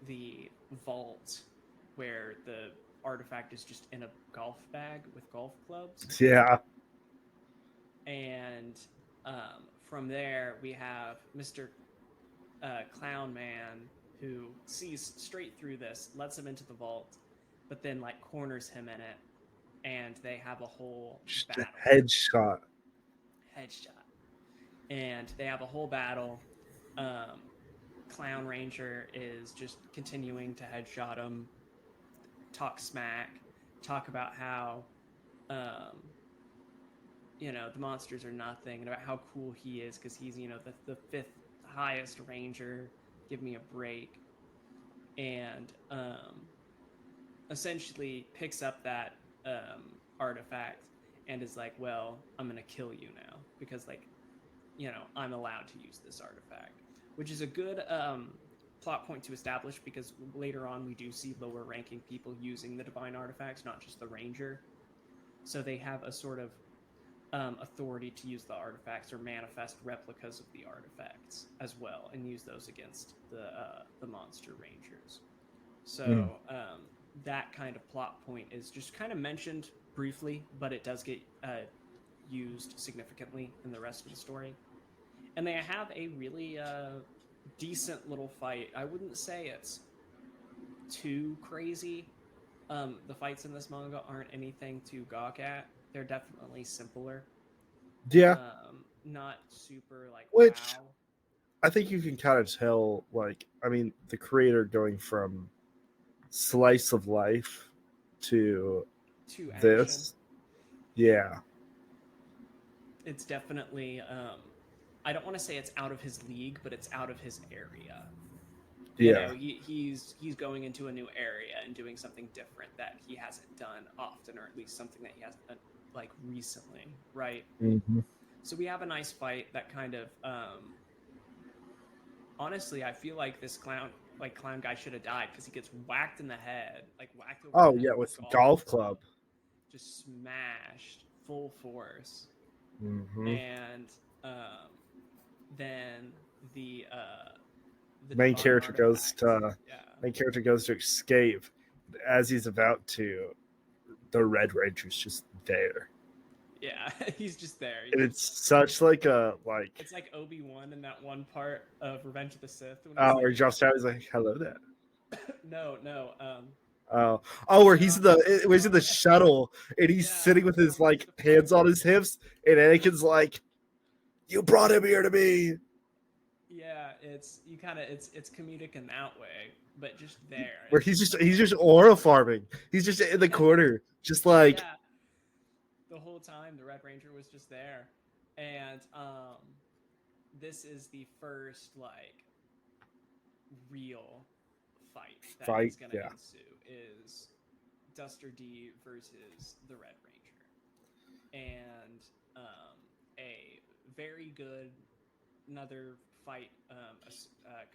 the vault where the artifact is just in a golf bag with golf clubs. Yeah. And from there, we have Mr. Clown Man who sees straight through this, lets him into the vault, but then like corners him in it, and they have a whole Just a battle. headshot. Headshot. And they have a whole battle. Um, Clown Ranger is just continuing to headshot him, talk smack, talk about how, um, the monsters are nothing, and about how cool he is because he's, the fifth highest ranger. Give me a break. And essentially picks up that artifact and is like, well, I'm going to kill you now because, like, I'm allowed to use this artifact, which is a good plot point to establish because later on we do see lower ranking people using the divine artifacts, not just the ranger. So they have a sort of authority to use the artifacts or manifest replicas of the artifacts as well and use those against the monster rangers. So that kind of plot point is just kind of mentioned briefly, but it does get used significantly in the rest of the story. And they have a really decent little fight. I wouldn't say it's too crazy. The fights in this manga aren't anything to gawk at. They're definitely simpler. Yeah. Not super like Which wow. I think you can kind of tell, like, I mean, the creator going from slice of life to To action. this. Yeah. It's definitely I don't want to say it's out of his league, but it's out of his area. Yeah. He's going into a new area and doing something different that he hasn't done often, or at least something that he hasn't done like recently, right? Mm-hmm. So we have a nice fight that kind of honestly, I feel like this clown guy should have died because he gets whacked in the head, like whacked over Oh the head yeah, with a golf club. just smashed full force. Mm-hmm. And then the Main divine character goes artifacts. to escape. As he's about to, the Red Ranger's just there. Yeah, he's just there. And it's such like it's like Obi-Wan in that one part of Revenge of the Sith when oh, he's or like, Josh Allen's like, hello there. no, Where he's in the shuttle and he's sitting with his like hands on his hips, and Anakin's like, "You brought him here to me." Yeah, it's comedic in that way, but just there. Where he's just aura farming. He's just in the corner, just like yeah. The whole time the Red Ranger was just there, and this is the first like real fight that is going to ensue is Duster D versus the Red Ranger, and a very good another fight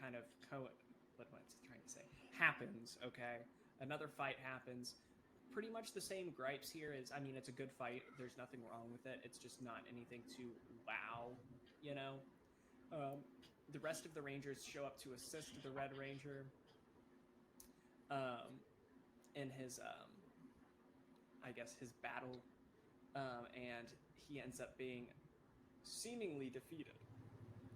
kind of what am I trying to say happens. Okay, another fight happens. Pretty much the same gripes here is, I mean, it's a good fight. There's nothing wrong with it. It's just not anything to wow, you know. The rest of the Rangers show up to assist the Red Ranger in his, I guess, his battle, and he ends up being seemingly defeated.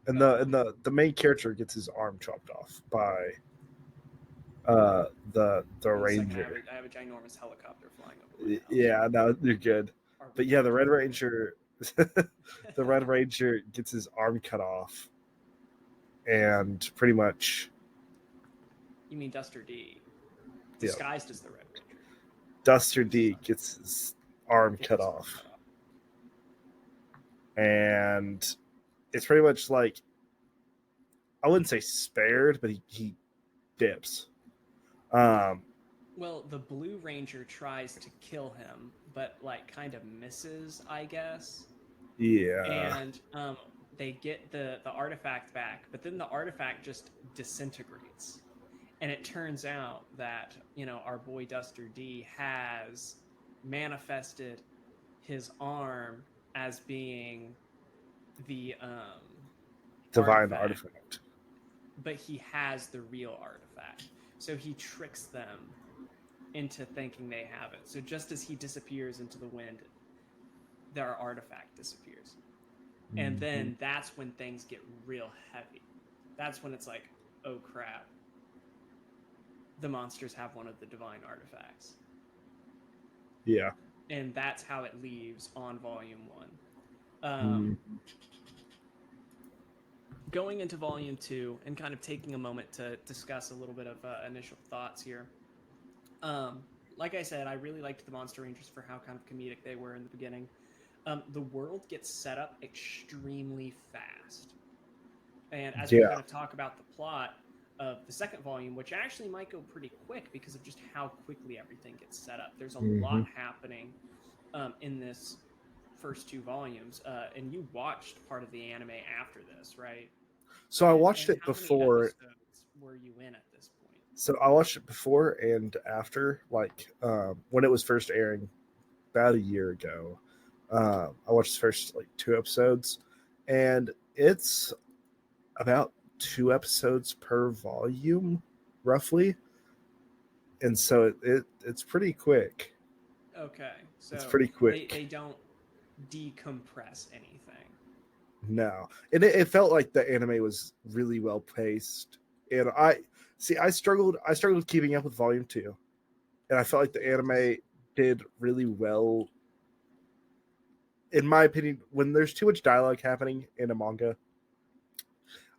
And the main character gets his arm chopped off by the Ranger. I have a ginormous helicopter flying over my house. Yeah, no, you're good. But yeah, the Red Ranger, the Red Ranger gets his arm cut off, and pretty much. You mean Duster D? Disguised as the Red Ranger. Duster D gets his arm cut off. And it's pretty much like, I wouldn't say spared, but he dips. Well, the Blue Ranger tries to kill him, but like kind of misses, I guess. Yeah. And they get the artifact back, but then the artifact just disintegrates. And it turns out that, our boy Duster D has manifested his arm as being the Divine artifact, artifact. but he has the real artifact. So he tricks them into thinking they have it. So just as he disappears into the wind, their artifact disappears. And Mhm. then that's when things get real heavy. That's when it's like, oh crap, the monsters have one of the divine artifacts. Yeah. And that's how it leaves on Vol.1. Mhm. Going into Vol.2 and kind of taking a moment to discuss a little bit of initial thoughts here. Um, like I said, I really liked the Monster Rangers for how kind of comedic they were in the beginning. The world gets set up extremely fast. And as we Yeah. kind of talk about the plot of the second volume, which actually might go pretty quick because of just how quickly everything gets set up, there's a lot Mhm. happening in this first two volumes. And you watched part of the anime after this, right? So I watched And it how many before. episodes were you in at this point? So I watched it before and after, like when it was first airing about a year ago. I watched the first like 2 episodes, and it's about 2 episodes per volume, roughly. And so it's pretty quick. Okay, It's so pretty they quick. don't decompress anything. No, and it felt like the anime was really well paced. And I struggled. I struggled keeping up with Volume 2, and I felt like the Yes. anime did really well. In my opinion, when there's too much dialogue happening in a manga,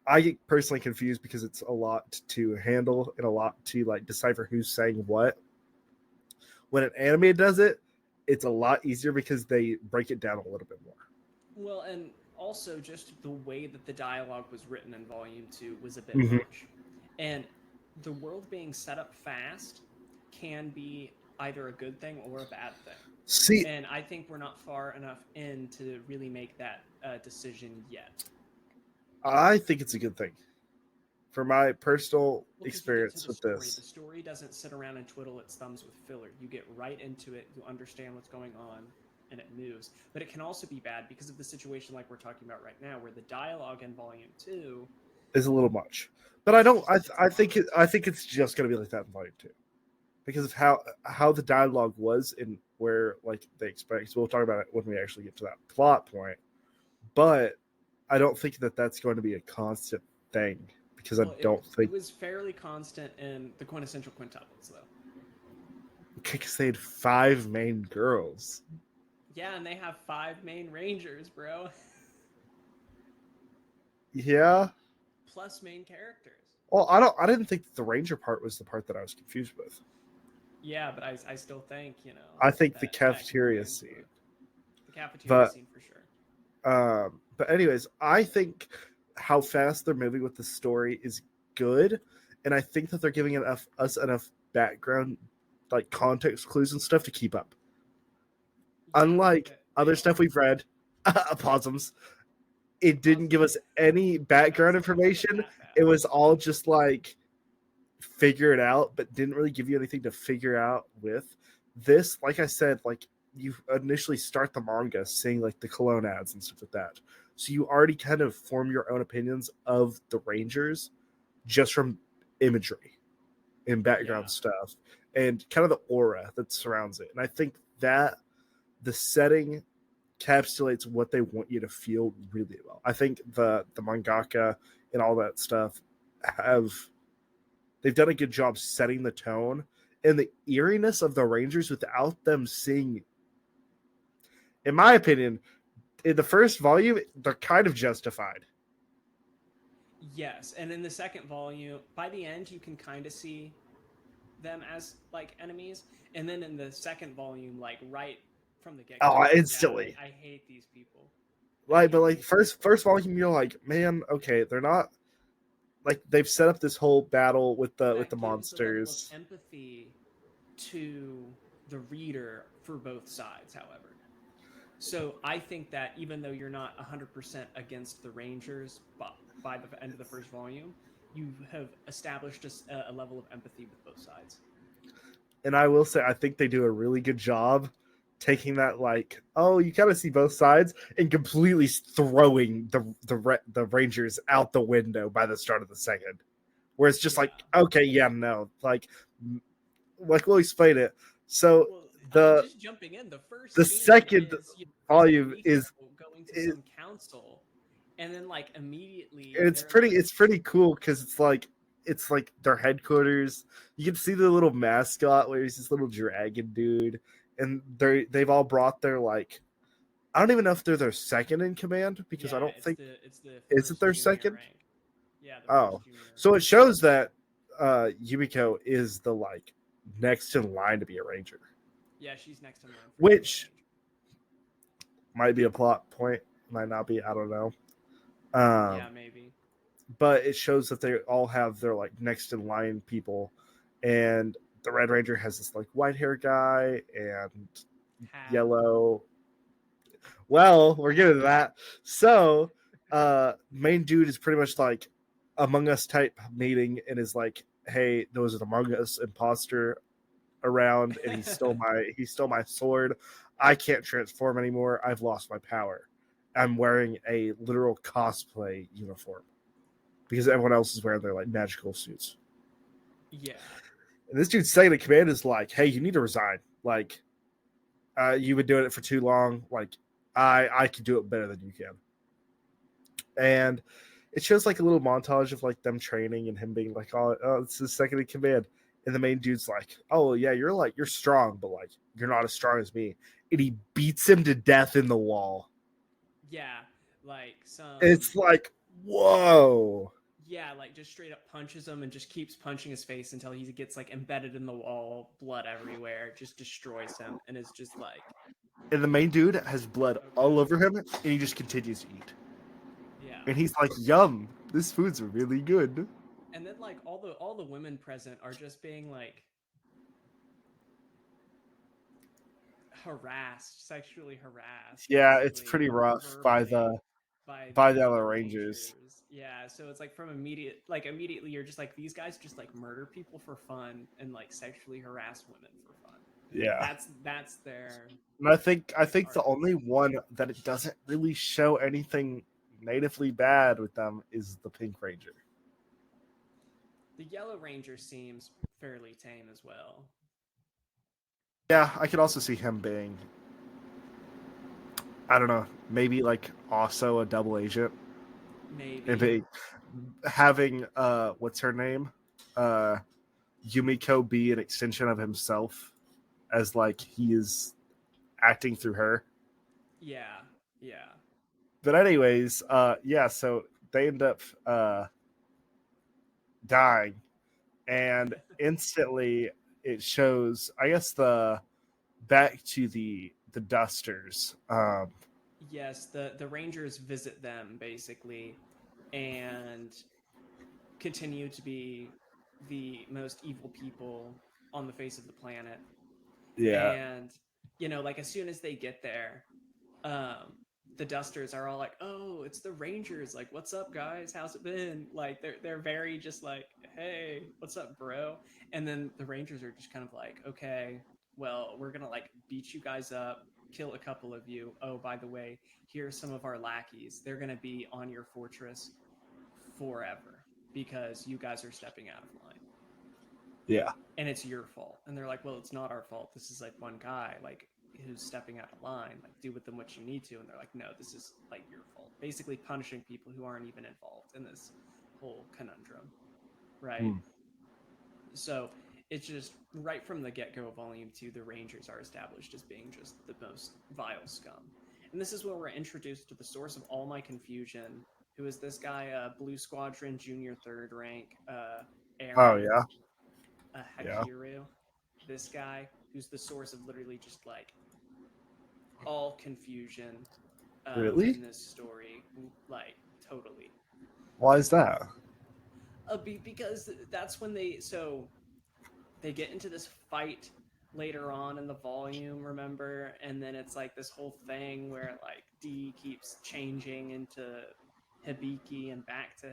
I get personally confused because it's a lot to handle and a lot to like decipher who's saying what. When an anime does it, it's a lot easier because they break it down a little bit more. Well, and also just the way that the dialogue was written in Volume 2 was a bit Mm-hmm. much. And the world being set up fast can be either a good thing or a bad thing. See, And I think we're not far enough in to really make that decision yet. I think it's a good thing for my personal Well, because you get to experience the with story. this. The story doesn't sit around and twiddle its thumbs with filler. You get right into it, you understand what's going on, and it moves. But it can also be bad because of the situation like we're talking about right now, where the dialogue in Volume 2 Is a little much, but I is don't. just it's a I lot. think I think it's just going to be like that in Volume 2 because of how the dialogue was and where like they expect. So we'll talk about it when we actually get to that plot point. But I don't think that that's going to be a constant thing because I Well, don't it think was fairly constant in the quintessential quintuplets, though. because they had 5 main girls. Yeah, and they have five main rangers, bro, Yeah. plus main characters. Well, I don't. I didn't think the ranger part was the part that I was confused with. Yeah, but I still think I think the that can play cafeteria into scene, it. The cafeteria but scene for sure. but anyways, I think how fast they're moving with the story is good, and I think that they're giving us enough background, like context clues and stuff to keep up. Yeah, Unlike they other stuff are. we've read, Opossums, it didn't give Possums. us any I was background like, it wasn't information. that It bad. was all just like figure it out, but didn't really give you anything to figure out with. This, like I said, like you initially start the manga seeing like the cologne ads and stuff like that. So you already kind of form your own opinions of the Rangers just from imagery and background Yeah. stuff and kind of the aura that surrounds it. And I think that the setting encapsulates what they want you to feel really well. I think the mangaka and all that stuff have they've done a good job setting the tone and the eeriness of the Rangers without them seeing. In my opinion, in the first volume, they're kind of justified. Yes, and in the second volume, by the end, you can kind of see them as like enemies, and then in the second volume, like right from the get go, Oh, you're like, yeah, instantly. I hate these people. I Like, but hate like these people. first volume, you're like, man, okay, they're not like they've set up this whole battle with the That gives a level of monsters. empathy to the reader for both sides, however. So I think that even though you're not 100% against the Rangers by the end of the first volume, you have established a level of empathy with both sides. And I will say, I think they do a really good job taking that, like, oh, you kind of see both sides, and completely throwing the Rangers out the window by the start of the second, where it's just Yeah. like, okay, yeah, no, like we'll explain it. So Well, the just jumping in, the first the scene second is volume Yumiko is, going to is some council, and then like immediately and they're like, it's pretty cool because it's like their headquarters. You can see the little mascot where he's this little dragon dude, and they've all brought their, like, I don't even know if they're their second in command, because I yeah, don't think, it's the is it first their junior second? rank. Yeah, the Oh, first junior so it rank. shows that Yumiko is the, like, next in line to be a ranger, Yeah, she's next in line for Yellow which Ranger. might be a plot point, might not be. I don't know. Yeah, Um, maybe. but it shows that they all have their, like, next in line people, and the Red Ranger has this, like, white hair guy and Hat. yellow. Well, we're getting to that. So, main dude is pretty much like Among Us type meeting, and is like, "Hey, there was an Among Us imposter around, and he stole my sword. I can't transform anymore. I've lost my power. I'm wearing a literal cosplay uniform because everyone else is wearing their, like, magical suits." Yeah. And this dude's second in command is like, "Hey, you need to resign. Like, you've been doing it for too long. Like, I can do it better than you can." And it shows, like, a little montage of, like, them training and him being like, oh, it's his second in command. And the main dude's like, "Oh yeah, you're strong, but, like, you're not as strong as me." And he beats him to death in the wall. Yeah, like some It's like, whoa. yeah, like just straight up punches him and just keeps punching his face until he gets like embedded in the wall, blood everywhere, just destroys him, and is just like, And the main dude has blood all okay, over him, and he just continues to eat. yeah. And he's like, "Yum, this food's really good." And then like all the women present are just being like harassed, sexually harassed, Yeah, it's basically, pretty rough verbally by by the the other other Rangers. rangers. Yeah, so it's like from immediately you're just like these guys just like murder people for fun and like sexually harass women for fun. Yeah. That's their And I think the arc. only one that it doesn't really show anything natively bad with them is the Pink Ranger. The Yellow Ranger seems fairly tame as well. Yeah, I could also see him being, I don't know, maybe, like, also a double agent, and Maybe. be having what's her name? Uh Yumiko be an extension of himself, as, like, he is acting through her. Yeah. Yeah. But anyways, yeah, so they end up dying, and instantly it shows, I guess, the back to the Dusters. Yes, the Rangers visit them basically and continue to be the most evil people on the face of the planet. Yeah, And like as soon as they get there, um the Dusters are all like, "Oh, it's the Rangers. Like, what's up, guys? How's it been?" Like they're very just like, "Hey, what's up, bro?" And then the Rangers are just kind of like, "Okay, well, we're going to like beat you guys up, kill a couple of you. Oh, by the way, here's some of our lackeys. They're going to be on your fortress forever because you guys are stepping out of line." yeah, And it's your fault. And they're like, "Well, it's not our fault. This is like one guy like who's stepping out of line. Like, do with them what you need to." And they're like, "No, this is like your fault." Basically punishing people who aren't even involved in this whole conundrum, right? mm, So it's just right from the get-go of Volume 2, the Rangers are established as being just the most vile scum. And this is where we're introduced to the source of all my confusion, who is this guy, Blue Squadron Junior Third Rank, oh Aaron yeah, yeah, Hakiru. This guy who's the source of literally just like all confusion really? in this story, like totally. Why is that? Because that's when they get into this fight later on in the volume, remember? And then it's like this whole thing where like D keeps changing into Hibiki and back to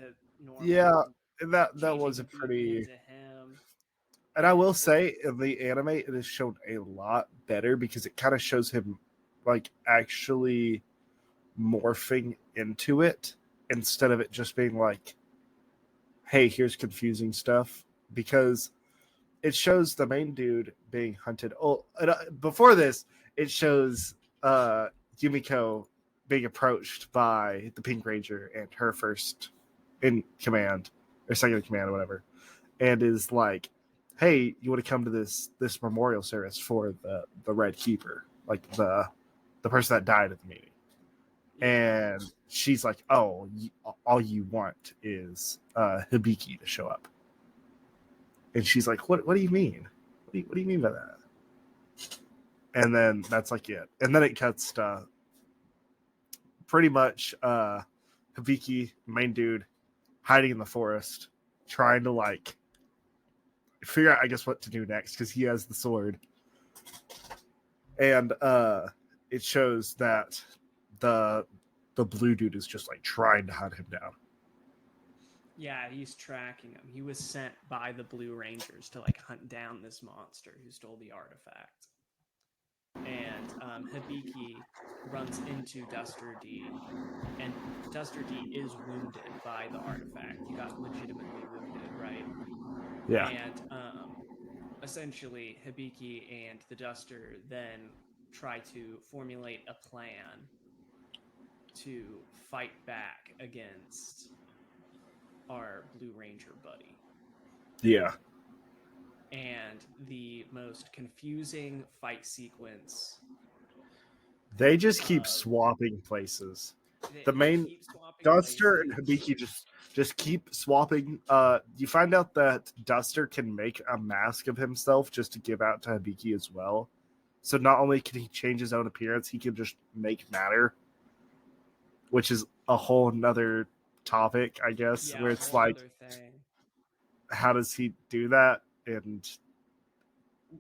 Yeah, normal. that changing was a Hibiki pretty. into him. And I will say, in the anime, it is shown a lot better because it kind of shows him like actually morphing into it instead of it just being like, "Hey, here's confusing stuff." Because it shows the main dude being hunted. Oh, before this, it shows Yumiko being approached by the Pink Ranger and her first in command or second in command or whatever, and is like, "Hey, you want to come to this memorial service for the Red Keeper, like the person that died at the meeting?" Yeah. And she's like, "Oh, all you want is Hibiki to show up." And she's like, "What do you mean? What do you mean by that?" And then that's like it. And then it cuts to pretty much Hibiki, main dude, hiding in the forest, trying to like figure out, I guess, what to do next because he has the sword. And it shows that the the blue dude is just like trying to hunt him down. Yeah, he's tracking him. He was sent by the Blue Rangers to like hunt down this monster who stole the artifact. And Hibiki runs into Duster D, and Duster D is wounded by the artifact. He got legitimately wounded, right? Yeah. And essentially, Hibiki and the Duster then try to formulate a plan to fight back against our Blue Ranger buddy. Yeah. And the most confusing fight sequence They just keep of swapping places. The they main keep swapping Duster and places. Hibiki just keep swapping. You find out that Duster can make a mask of himself just to give out to Hibiki as well. So not only can he change his own appearance, he can just make matter, which is a whole nother topic, I guess, Yeah, where a it's whole like, nother thing. how does he do that? And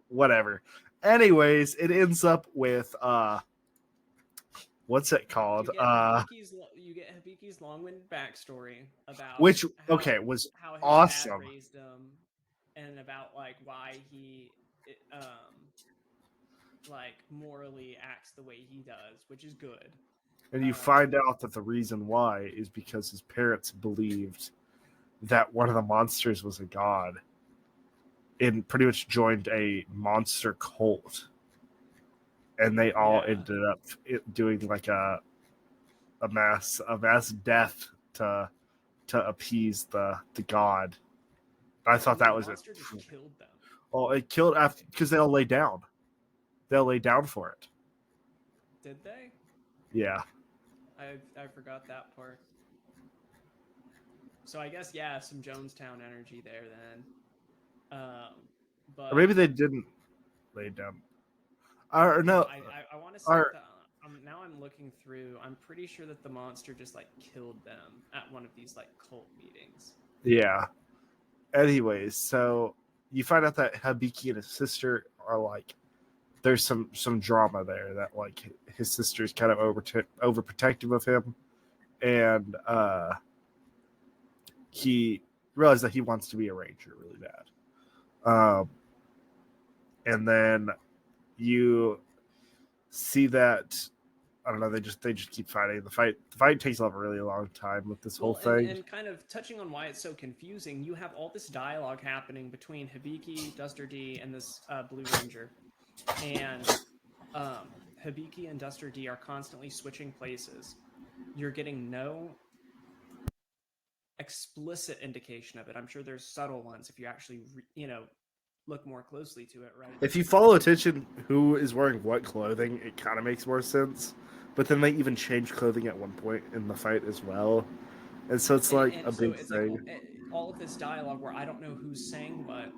whatever. Anyways, it ends up with what's it You called? get Hibiki's long-winded backstory about Which okay was how his dad awesome. raised him, and about like why he like morally acts the way he does, which is good. And you Um, find out that the reason why is because his parents believed that one of the monsters was a god and pretty much joined a monster cult. And they all yeah, ended up doing like a mass death to appease the god. I thought the that was it. monster just killed them. Oh, it killed after because they'll lay down. They'll lay down for it. Did they? Yeah. I forgot that part. So I guess yeah, some Jonestown energy there then. Um, Or maybe but they didn't lay down. Or no. I want to say that Or now I'm looking through. I'm pretty sure that the monster just like killed them at one of these like cult meetings. yeah. Anyways, so you find out that Habiki and his sister are like there's some drama there that like his sister's kind of overprotective of him, and he realized that he wants to be a ranger really bad. And then you see that I don't know. They just keep fighting. The fight takes a really long time with this whole Well, thing. and kind of touching on why it's so confusing, you have all this dialogue happening between Hibiki, Duster D, and this Blue Ranger, and Hibiki and Duster D are constantly switching places. You're getting no explicit indication of it. I'm sure there's subtle ones if you actually, look more closely to it, right? If you follow attention, who is wearing what clothing, it kind of makes more sense. But then they even change clothing at one point in the fight as well, and so it's like a And so big it's like thing. all of this dialogue where I don't know who's saying what.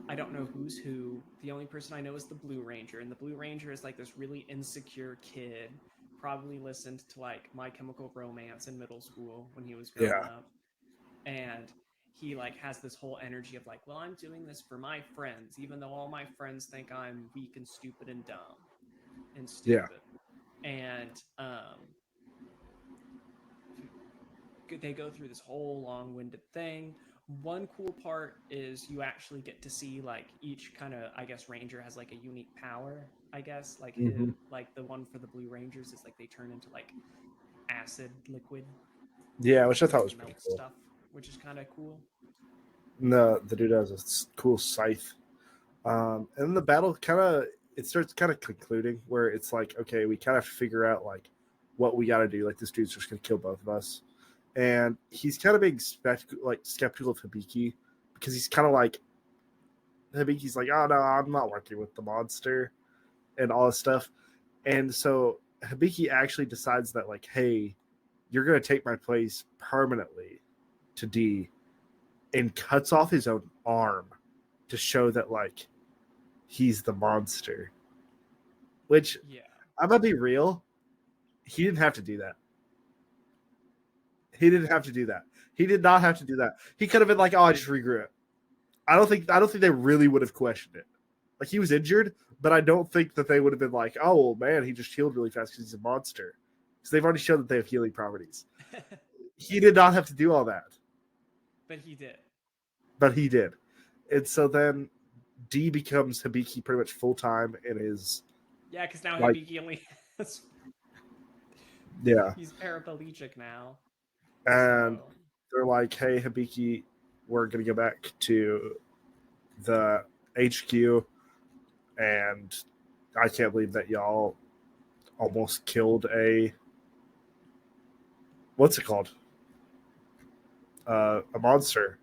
I don't know who's who. The only person I know is the Blue Ranger, and the Blue Ranger is like this really insecure kid. Probably listened to like My Chemical Romance in middle school when he was growing Yeah, up, and he like has this whole energy of like, well, I'm doing this for my friends, even though all my friends think I'm weak and stupid and dumb and yeah, stupid. And they go through this whole long-winded thing One cool part is you actually get to see like each kind of, I guess, ranger has like a unique power. I guess like Mm-hmm. like the one for the blue rangers is like they turn into like acid liquid Yeah, which I and thought like was pretty melt cool. stuff, which is kind of cool. The dude has a cool scythe. And then the battle kind of it starts kind of concluding where it's like, okay, we kind of figure out like what we got to do. Like this dude's just gonna kill both of us, and he's kind of being skeptical of Hibiki because he's kind of like Hibiki's like, oh no, I'm not working with the monster and all this stuff, and so Hibiki actually decides that like, hey, you're gonna take my place permanently to D, and cuts off his own arm to show that like he's the monster. Which Yeah, I'm gonna be real, he didn't have to do that. He didn't have to do that. He did not have to do that. He could have been like, "Oh, I just regrew it." I don't think they really would have questioned it. Like he was injured, but I don't think that they would have been like, "Oh well, man, he just healed really fast because he's a monster." Because they've already shown that they have healing properties. He did not have to do all that, but he did. but he did. And so then D becomes Hibiki pretty much full time in his Yeah, because now like Hibiki only has, yeah. he's paraplegic now. And So they're like, "Hey, Hibiki, we're gonna go back to the HQ, and I can't believe that y'all almost killed a what's it called? A monster."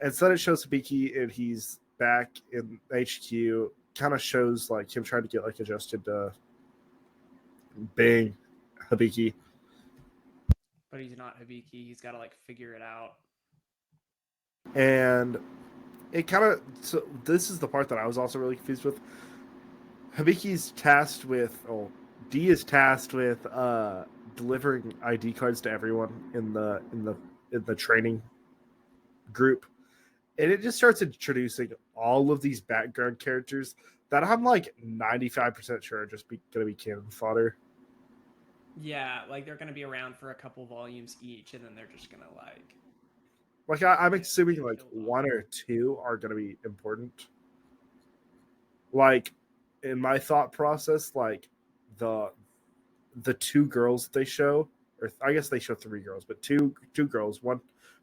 And so then it shows Hibiki, and he's back in HQ. Kind of shows like him trying to get like adjusted to being Hibiki, but he's not Hibiki. He's got to like figure it out. and it kind of so this is the part that I was also really confused with. Hibiki's tasked with, oh, D is tasked with delivering ID cards to everyone in the training group, and it just starts introducing all of these background characters that I'm like 95% sure are just gonna be cannon fodder. Yeah, like they're gonna be around for a couple volumes each, and then they're just gonna like Like I'm assuming get like killed off. one or two are gonna be important. Like in my thought process, like the the two girls they show, or I guess they show three girls, but two girls. One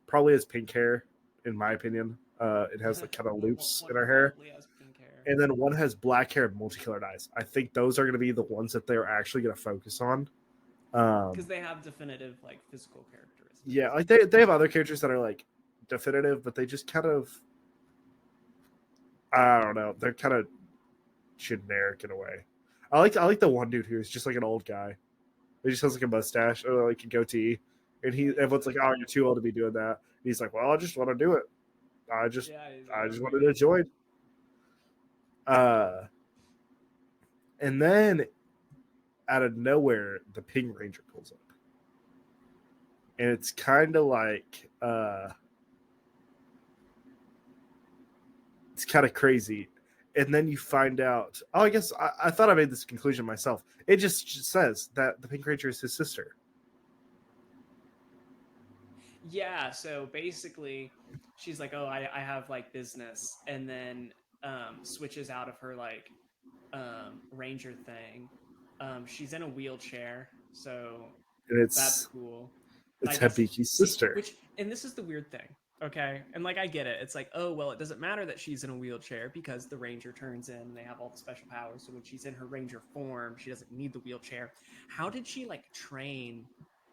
probably has pink hair, in my opinion. It has like kind of loops One in her hair, probably has pink hair. and then one has black hair and multicolored eyes. I think those are going to be the ones that they're actually going to focus on. Because Um, they have definitive like physical characteristics. yeah, like they have other characters that are like definitive, but they just kind of I don't know. They're kind of generic in a way. I like the one dude who's just like an old guy. He just has like a mustache or like a goatee, and Yeah, he's everyone's like, "Oh, you're too old to be doing that." And he's like, "Well, I just want to do it. I just yeah, he's like, I I'm just wanted doing to it. join." Uh, and then out of nowhere, the Ping Ranger pulls up, and it's kind of like it's kind of crazy. And then you find out. Oh, I guess I thought I made this conclusion myself. It just says that the Pink Ranger is his sister. Yeah, so basically, she's like, oh, I have like business, and then switches out of her like ranger thing. She's in a wheelchair, so And that's it's cool. But I it's guess Habiki's see sister. which and this is the weird thing. Okay. And like I get it. It's like, oh well, it doesn't matter that she's in a wheelchair because the ranger turns in and they have all the special powers. So when she's in her ranger form, she doesn't need the wheelchair. How did she like train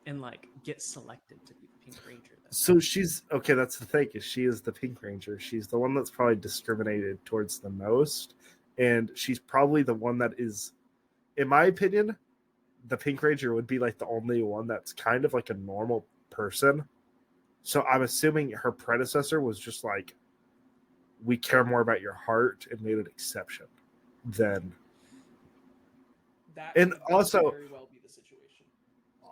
and like get selected to be the Pink Ranger then? So she's okay. That's the thing is she is the Pink Ranger. She's the one that's probably discriminated towards the most, and she's probably the one that is, in my opinion, the Pink Ranger would be like the only one that's kind of like a normal person. So I'm assuming her predecessor was just like, we care more about your heart and made an exception. Then That and could also very well be the situation.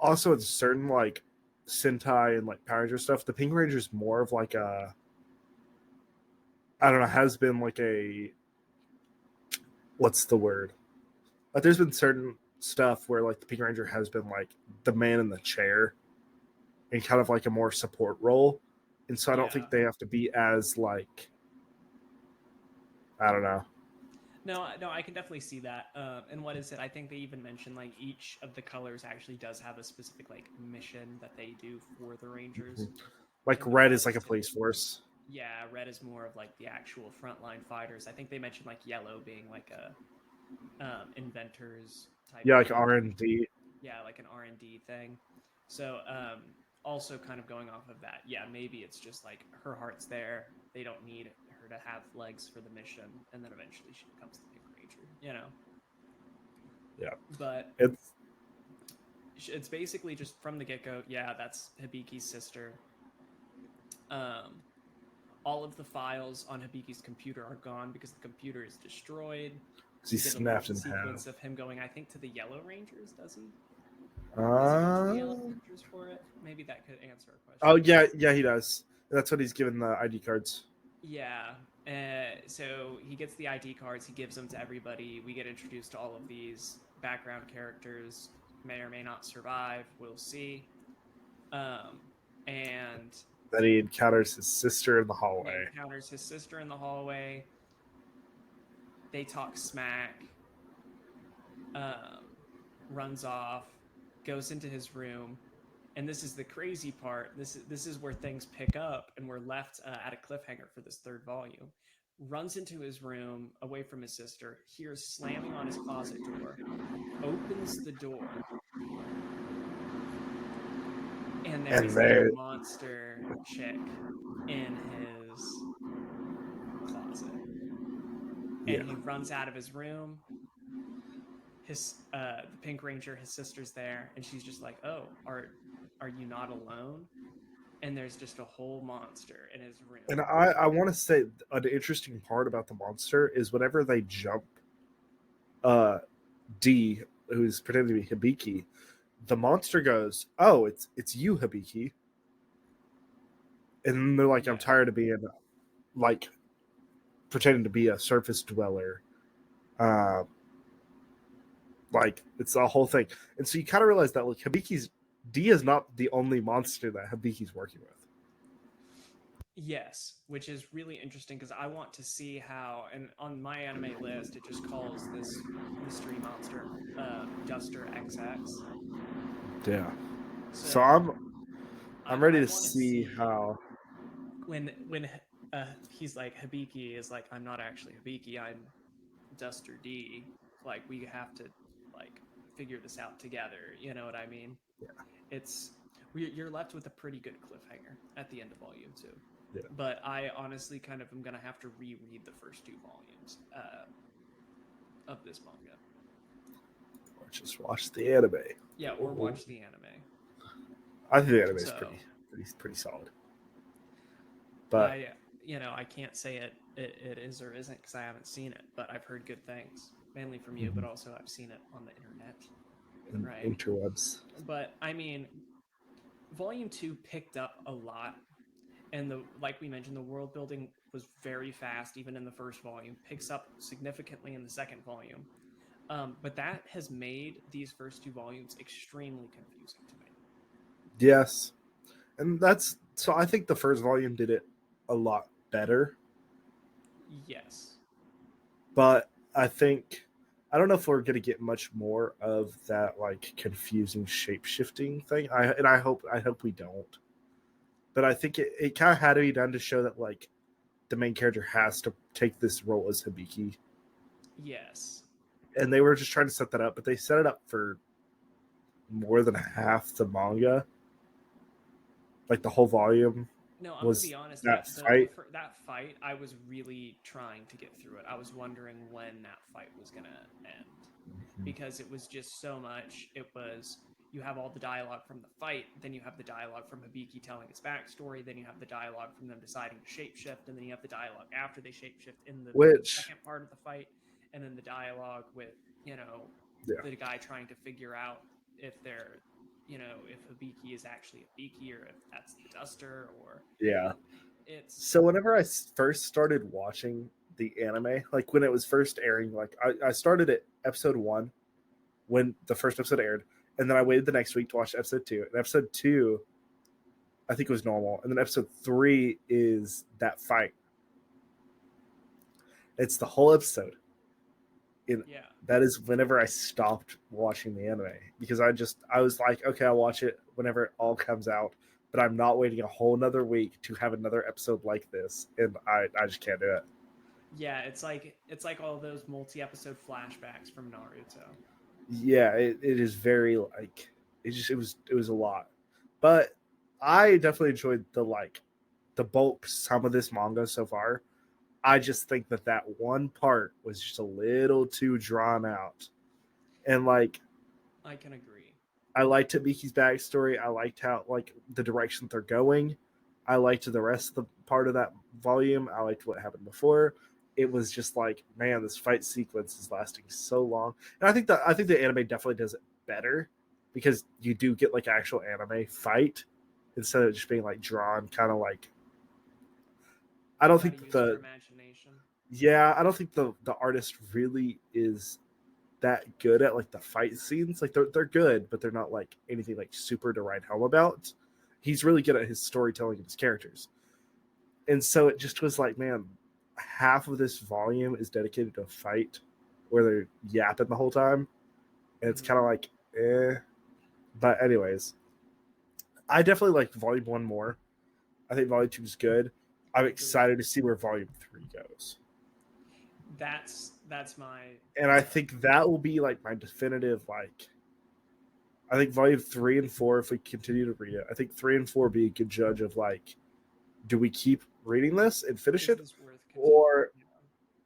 also in certain like Sentai and like Power Ranger stuff, the Pink Ranger is more of like a I don't know has been like a what's the word? Like there's been certain stuff where like the Pink Ranger has been like the man in the chair in kind of like a more support role. and so I don't Yeah. think they have to be as like, I don't know. No, no, I can definitely see that. And what is it? I think they even mentioned like each of the colors actually does have a specific like mission that they do for the Rangers. Like And red what is like a is it? police force. Yeah, red is more of like the actual frontline fighters. I think they mentioned like yellow being like a inventors type Yeah, like thing. R&D. Yeah, like an R&D thing. So also kind of going off of that, yeah, maybe it's just like her heart's there. They don't need her to have legs for the mission, and then eventually she becomes the Pink Ranger, you know. Yeah, But it's it's basically just from the get-go, yeah, that's Hibiki's sister. um all of the files on Hibiki's computer are gone because the computer is destroyed. he We get a little snapped in sequence half. of him going, I think, to the Yellow Rangers. Does he? Does he go to the Yellow Uh, Rangers for it? Maybe that could answer a oh question. yeah, he does. That's what he's given the ID cards. Yeah. So he gets the ID cards. He gives them to everybody. We get introduced to all of these background characters. May or may not survive. We'll see. Um, and Then he encounters his sister in the he hallway. encounters his sister in the hallway. They talk smack. Um, runs off, goes into his room, and this is the crazy part. This is where things pick up, and we're left at a cliffhanger for this third volume. Runs into his room away from his sister, hears slamming on his closet door, opens the door, and there And is a there, monster chick in his closet. yeah. And he runs out of his room. His the Pink Ranger, his sister's there, and she's just like, "Oh, are you not alone?" And there's just a whole monster in his room. And I want to say an interesting part about the monster is whenever they jump uh D, who's pretending to be Hibiki, the monster goes, "Oh, it's you, Hibiki," and then they're like, "I'm Yeah. tired of being like pretending to be a surface dweller." Uh, like it's the whole thing, and so you kind of realize that like Hibiki's D is not the only monster that Hibiki's working with. Yes, which is really interesting because I want to see how, and on my anime list, it just calls this mystery monster Duster XX. Yeah. So So I'm I ready to want to see see how. when he's like Hibiki is like, I'm not actually Hibiki, I'm Duster D. Like we have to like figure this out together. You know what I mean? It's you're left with a pretty good cliffhanger at the end of volume 2. Yeah. But I honestly kind of am gonna have to reread the first 2 volumes of this manga. Or just watch the anime. Yeah, or watch the anime. I think the anime is So pretty solid. But I can't say it is or isn't because I haven't seen it, but I've heard good things, mainly from you, but also I've seen it on the internet, right? interwebs. But I mean, Volume 2 picked up a lot, and the like we mentioned, the world building was very fast, even in the first volume. Picks up significantly in the second volume, but that has made these first 2 volumes extremely confusing to me. Yes, and that's so. I think the first volume did it a lot better, Yes. but I think I don't know if we're gonna get much more of that like confusing shape shifting thing. I hope we don't. But I think it kind of had to be done to show that like the main character has to take this role as Hibiki, Yes. and they were just trying to set that up, but they set it up for more than half the manga. Like the whole volume No, I'm gonna was be honest. that The fight. that fight, I was really trying to get through it. I was wondering when that fight was gonna end because it was just so much. It was you have all the dialogue from the fight, then you have the dialogue from Hibiki telling his backstory, then you have the dialogue from them deciding to shapeshift, and then you have the dialogue after they shapeshift in the Which, second part of the fight, and then the dialogue with yeah. the guy trying to figure out if they're if Hibiki is actually Hibiki or if that's the Duster or Yeah. it's So whenever I first started watching the anime, like when it was first airing, like I started at episode 1 when the first episode aired, and then I waited the next week to watch episode 2. And episode 2 I think it was normal, and then episode 3 is that fight. It's the whole episode. Yeah. That is whenever I stopped watching the anime because I was like, okay, I'll watch it whenever it all comes out, but I'm not waiting a whole another week to have another episode like this, and I just can't do it. Yeah, it's like all those multi-episode flashbacks from Naruto. Yeah, it is very like it was a lot, but I definitely enjoyed the bulk some of this manga so far. I just think that one part was just a little too drawn out, and like I can agree. I liked Miki's backstory. I liked how like the direction they're going. I liked the rest of the part of that volume. I liked what happened before. It was just like, man, this fight sequence is lasting so long, and I think the anime definitely does it better because you do get like actual anime fight instead of just being like drawn, kind of like. I You don't got to think use your imagination. I don't think the artist really is that good at like the fight scenes. Like they're good, but they're not like anything like super to write home about. He's really good at his storytelling of his characters. And so it just was like, man, half of this volume is dedicated to a fight where they're yapping the whole time. And it's kind of like, eh. But anyways, I definitely like volume 1 more. I think volume 2 is good. I'm excited to see where volume 3 goes. That's my. And I think that will be like my definitive like. I think volume 3 and 4, if we continue to read it, I think 3 and 4 be a good judge of like, do we keep reading this and finish it, or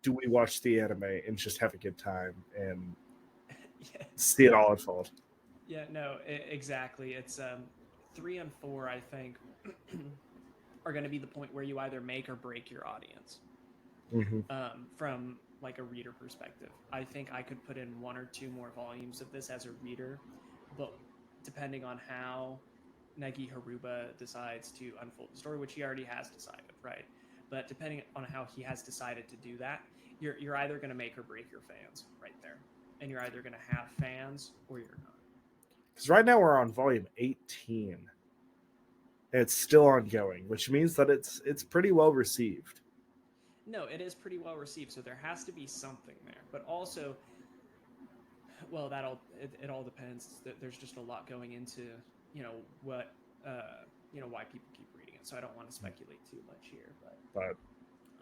do we watch the anime and just have a good time and see it all unfold? Yeah, no, exactly. It's 3 and 4. I think are going to be the point where you either make or break your audience. From like a reader perspective, I think I could put in 1 or 2 more volumes of this as a reader, but depending on how Negi Haruba decides to unfold the story, which he already has decided, right? But depending on how he has decided to do that, you're either going to make or break your fans right there, and you're either going to have fans or you're not. Because right now we're on volume 18. And it's still ongoing, which means that it's pretty well received. No, it is pretty well received, so there has to be something there. But also, well, it all depends. There's just a lot going into what why people keep reading it. So I don't want to speculate too much here, but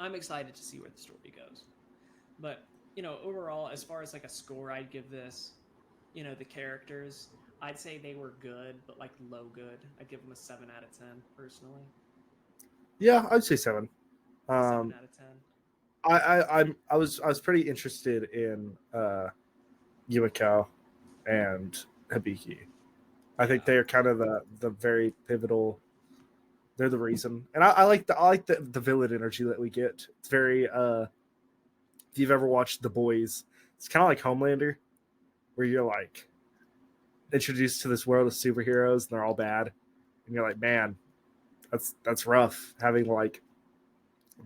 I'm excited to see where the story goes. But overall, as far as like a score, I'd give this. The characters, I'd say they were good, but like low good. I'd give them a 7 out of 10 personally. Yeah, I'd say 7. 7 out of 10. I was pretty interested in Yumiko and Hibiki. I think they're kind of the very pivotal. They're the reason, and I like the villain energy that we get. It's very. If you've ever watched The Boys, it's kind of like Homelander, where you're like introduced to this world of superheroes and they're all bad, and you're like, man, that's rough having like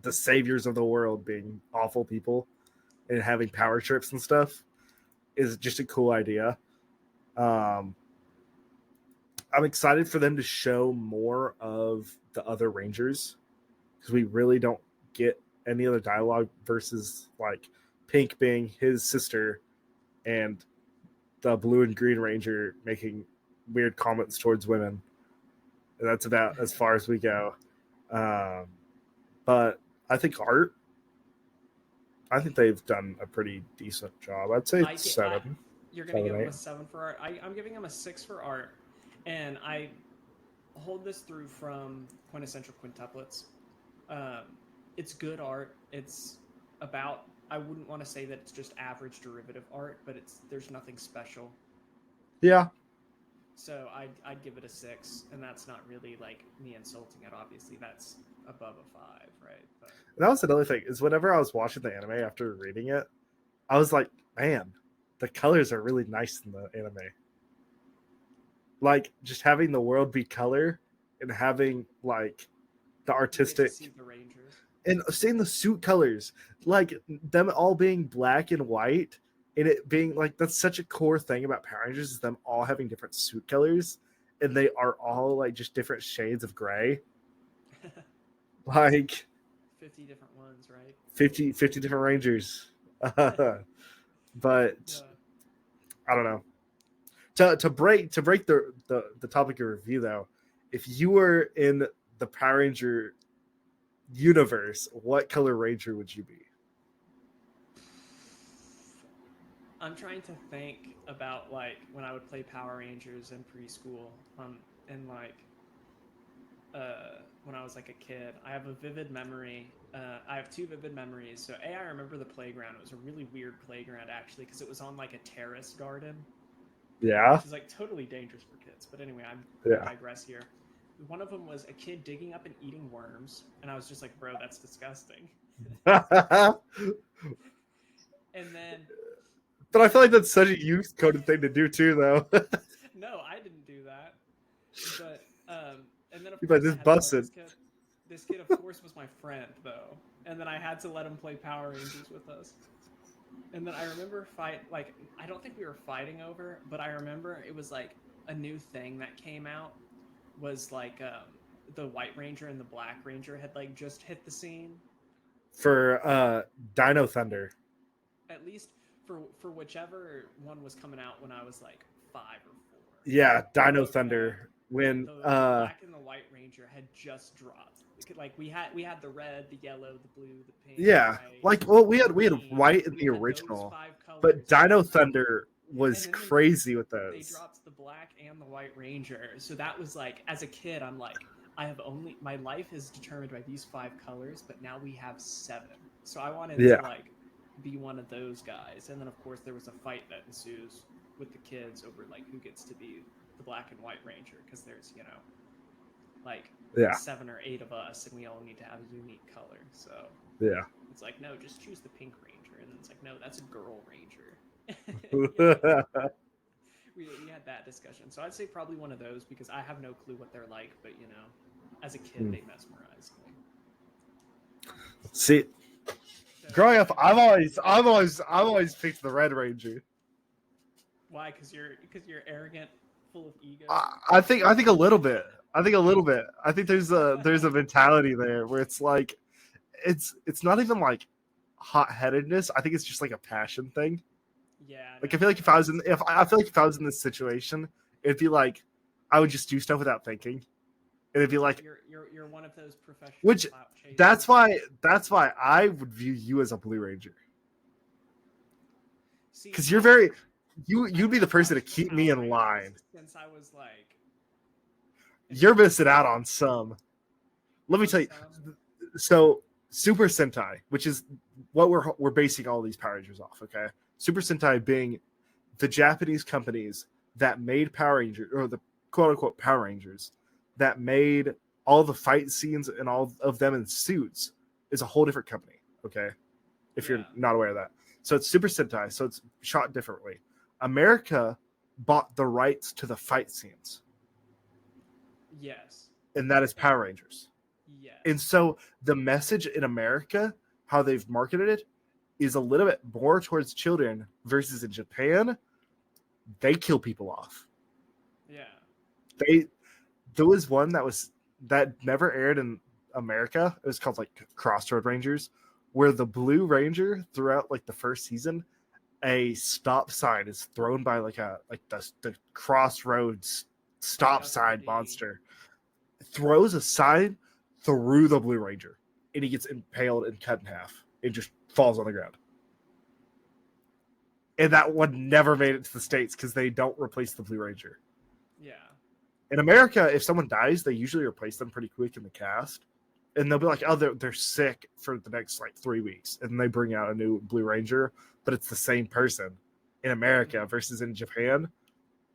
the saviors of the world being awful people and having power trips and stuff is just a cool idea. I'm excited for them to show more of the other Rangers because we really don't get any other dialogue versus like Pink being his sister and the Blue and Green Ranger making weird comments towards women. And that's about as far as we go. But I think I think they've done a pretty decent job. I'd say 7. You're going to give them a 7 for art. I'm giving them a 6 for art. And I hold this through from Quintessential Quintuplets. It's good art. It's about, I wouldn't want to say that it's just average derivative art, but there's nothing special. Yeah. So I'd give it a 6, and that's not really like me insulting it. Obviously, that's above a 5, right? But that was another thing is whenever I was watching the anime after reading it, I was like, man, the colors are really nice in the anime. Like just having the world be color and having like the artistic see the Rangers and seeing the suit colors, like them all being black and white, and it being like that's such a core thing about Power Rangers is them all having different suit colors, and they are all like just different shades of gray, like 50 different ones, right? 50 different Rangers. But Yeah. I don't know. To break the topic of review though, if you were in the Power Ranger universe, what color Ranger would you be? I'm trying to think about like when I would play Power Rangers in preschool, and like when I was like a kid. I have a vivid memory. I have two vivid memories. So I remember the playground. It was a really weird playground actually because it was on like a terrace garden, Yeah, which is like totally dangerous for kids. But anyway, I yeah. digress here. One of them was a kid digging up and eating worms, and I was just like, "Bro, that's disgusting." And then But I feel like that's such a youth coded thing to do too, though. no, I didn't do that. But and then of You're like, course I this had to let busted. this kid. This kid, of course, was my friend though, and then I had to let him play Power Rangers with us. And then I remember like I don't think we were fighting over, but I remember it was like a new thing that came out was like the White Ranger and the Black Ranger had like just hit the scene. For Dino Thunder. At least for whichever one was coming out when I was like 5 or 4. Yeah, Dino Thunder. When The Black and the White Ranger had just dropped. Like we had the red, the yellow, the blue, the pink. yeah, White, like well, we had green. white in We the had those original, 5 but colors. Dino Thunder was And then crazy with They those. dropped the Black and the White Ranger. So that was like, as a kid, I'm like, my life is determined by these 5 colors, but now we have 7. So I wanted to like be one of those guys. And then of course there was a fight that ensues with the kids over like who gets to be the Black and White Ranger, because there's, you know, like 7 or 8 of us and we all need to have a unique color. So it's like, no, just choose the Pink Ranger. And then it's like, no, that's a girl Ranger. We had that discussion. So I'd say probably one of those, because I have no clue what they're like, but you know, as a kid they mesmerized me. See, growing up, I've always picked the Red Ranger. Why? Because you're arrogant, full of ego. I think a little bit. I think there's a mentality there where it's like it's not even like hot-headedness. I think it's just like a passion thing. Yeah. Like I feel like if I was in this situation, it'd be like I would just do stuff without thinking. And it'd be like you're one of those professional. Which that's why I would view you as a Blue Ranger. Because you'd be the person to keep me in line. Since I was like, you're missing out on some. Let me tell you. So Super Sentai, which is what we're basing all these Power Rangers off. Okay, Super Sentai being the Japanese companies that made Power Rangers, or the quote unquote Power Rangers, that made all the fight scenes and all of them in suits, is a whole different company. Okay, if you're not aware of that. So it's Super Sentai, so it's shot differently. America bought the rights to the fight scenes. Yes. And that is Power Rangers. Yes. And so the message in America, how they've marketed it, is a little bit more towards children, versus in Japan, they kill people off. Yeah. There was one that never aired in America. It was called like Crossroad Rangers, where the Blue Ranger, throughout like the first season, a stop sign is thrown by the Crossroads stop sign monster, throws a sign through the Blue Ranger, and he gets impaled and cut in half. It just falls on the ground. And that one never made it to the States because they don't replace the Blue Ranger. Yeah. In America, if someone dies, they usually replace them pretty quick in the cast. And they'll be like, oh, they're sick for the next like 3 weeks. And they bring out a new Blue Ranger, but it's the same person in America versus in Japan.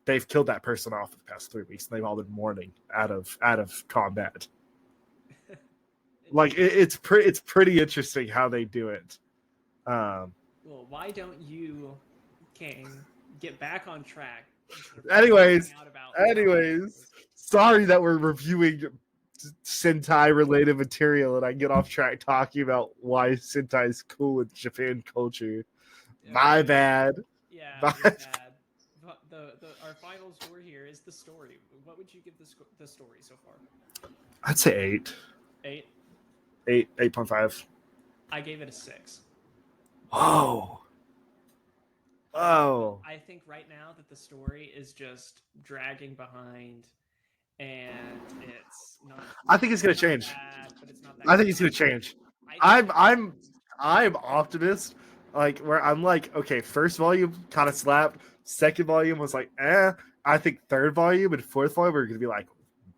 They've killed that person off for the past 3 weeks, and they've all been mourning out of combat. Like it's pretty interesting how they do it. Well, why don't you, King, get back on track? Anyways, sorry that we're reviewing Sentai related material and I get off track talking about why Sentai is cool with Japan culture. My bad. Yeah, my bad. our final score here is the story. What would you give the story so far? I'd say 8. 8. 8.5. I gave it a 6. Whoa. Oh. I think right now that the story is just dragging behind, and it's not. I think it's gonna not change. bad, but it's not that I think it's good. gonna change. I think I'm optimist. Like where I'm like, okay, first volume kind of slapped. Second volume was like, eh. I think third volume and fourth volume are gonna be like,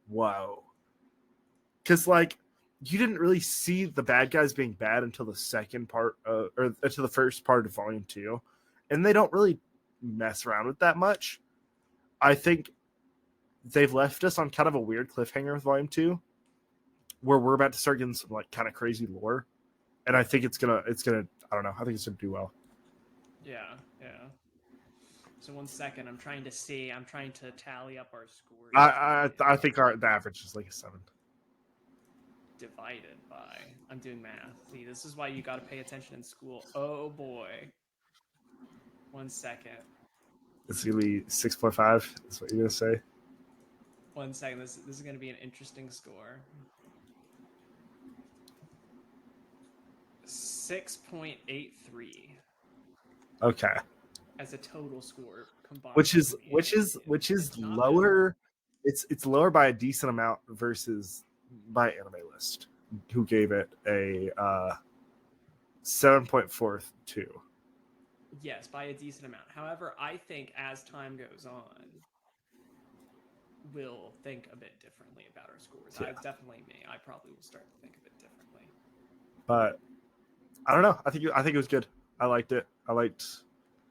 whoa. Because like you didn't really see the bad guys being bad until the second part, or until the first part of volume 2, and they don't really mess around with that much. I think they've left us on kind of a weird cliffhanger with volume 2, where we're about to start getting some like kind of crazy lore, and I think it's gonna I don't know, I think it's gonna do well. Yeah. So 1 second, I'm trying to tally up our scores. I think the average is like a 7. Divided by. I'm doing math. See, this is why you got to pay attention in school. Oh boy. 1 second. It's gonna be 6.5. That's what you're gonna say. 1 second. This is going to be an interesting score. 6.83. Okay. As a total score combined. Which is lower. It's lower by a decent amount versus my anime list, who gave it a 7.42. Yes, by a decent amount. However, I think as time goes on, we'll think a bit differently about our scores. Yeah. Definitely me. I probably will start to think a bit differently. But I don't know. I think it was good. I liked it. I liked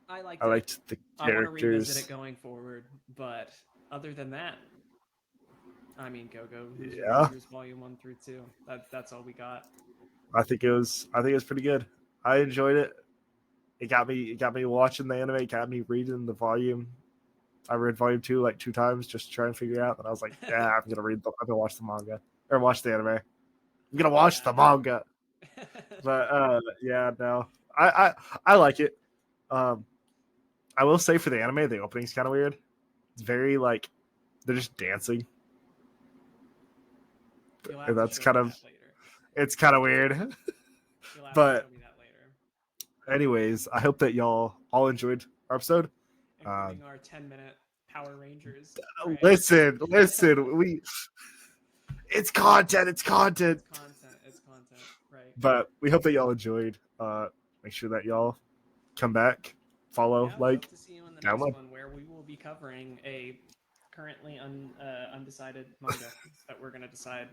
the characters. I want to revisit it going forward, but other than that, I mean, go Hoosiers Volume 1 through 2. That's all we got. I think it was pretty good. I enjoyed it. It got me watching the anime. It got me reading the volume. I read volume 2 like 2 times just to try and figure it out. And I was like, yeah, I'm gonna watch the manga or watch the anime. I'm gonna watch the manga. But yeah, no, I like it. I will say for the anime, the opening's kind of weird. It's very like they're just dancing. And that's kind of it's kind of weird. But anyways, I hope that y'all all enjoyed our episode. Including our 10-minute Power Rangers. Right? Listen, it's content. It's content. Right. But we hope that y'all enjoyed. Make sure that y'all come back, follow, like, to see you in the download. next one, where we will be covering a currently undecided manga that we're going to decide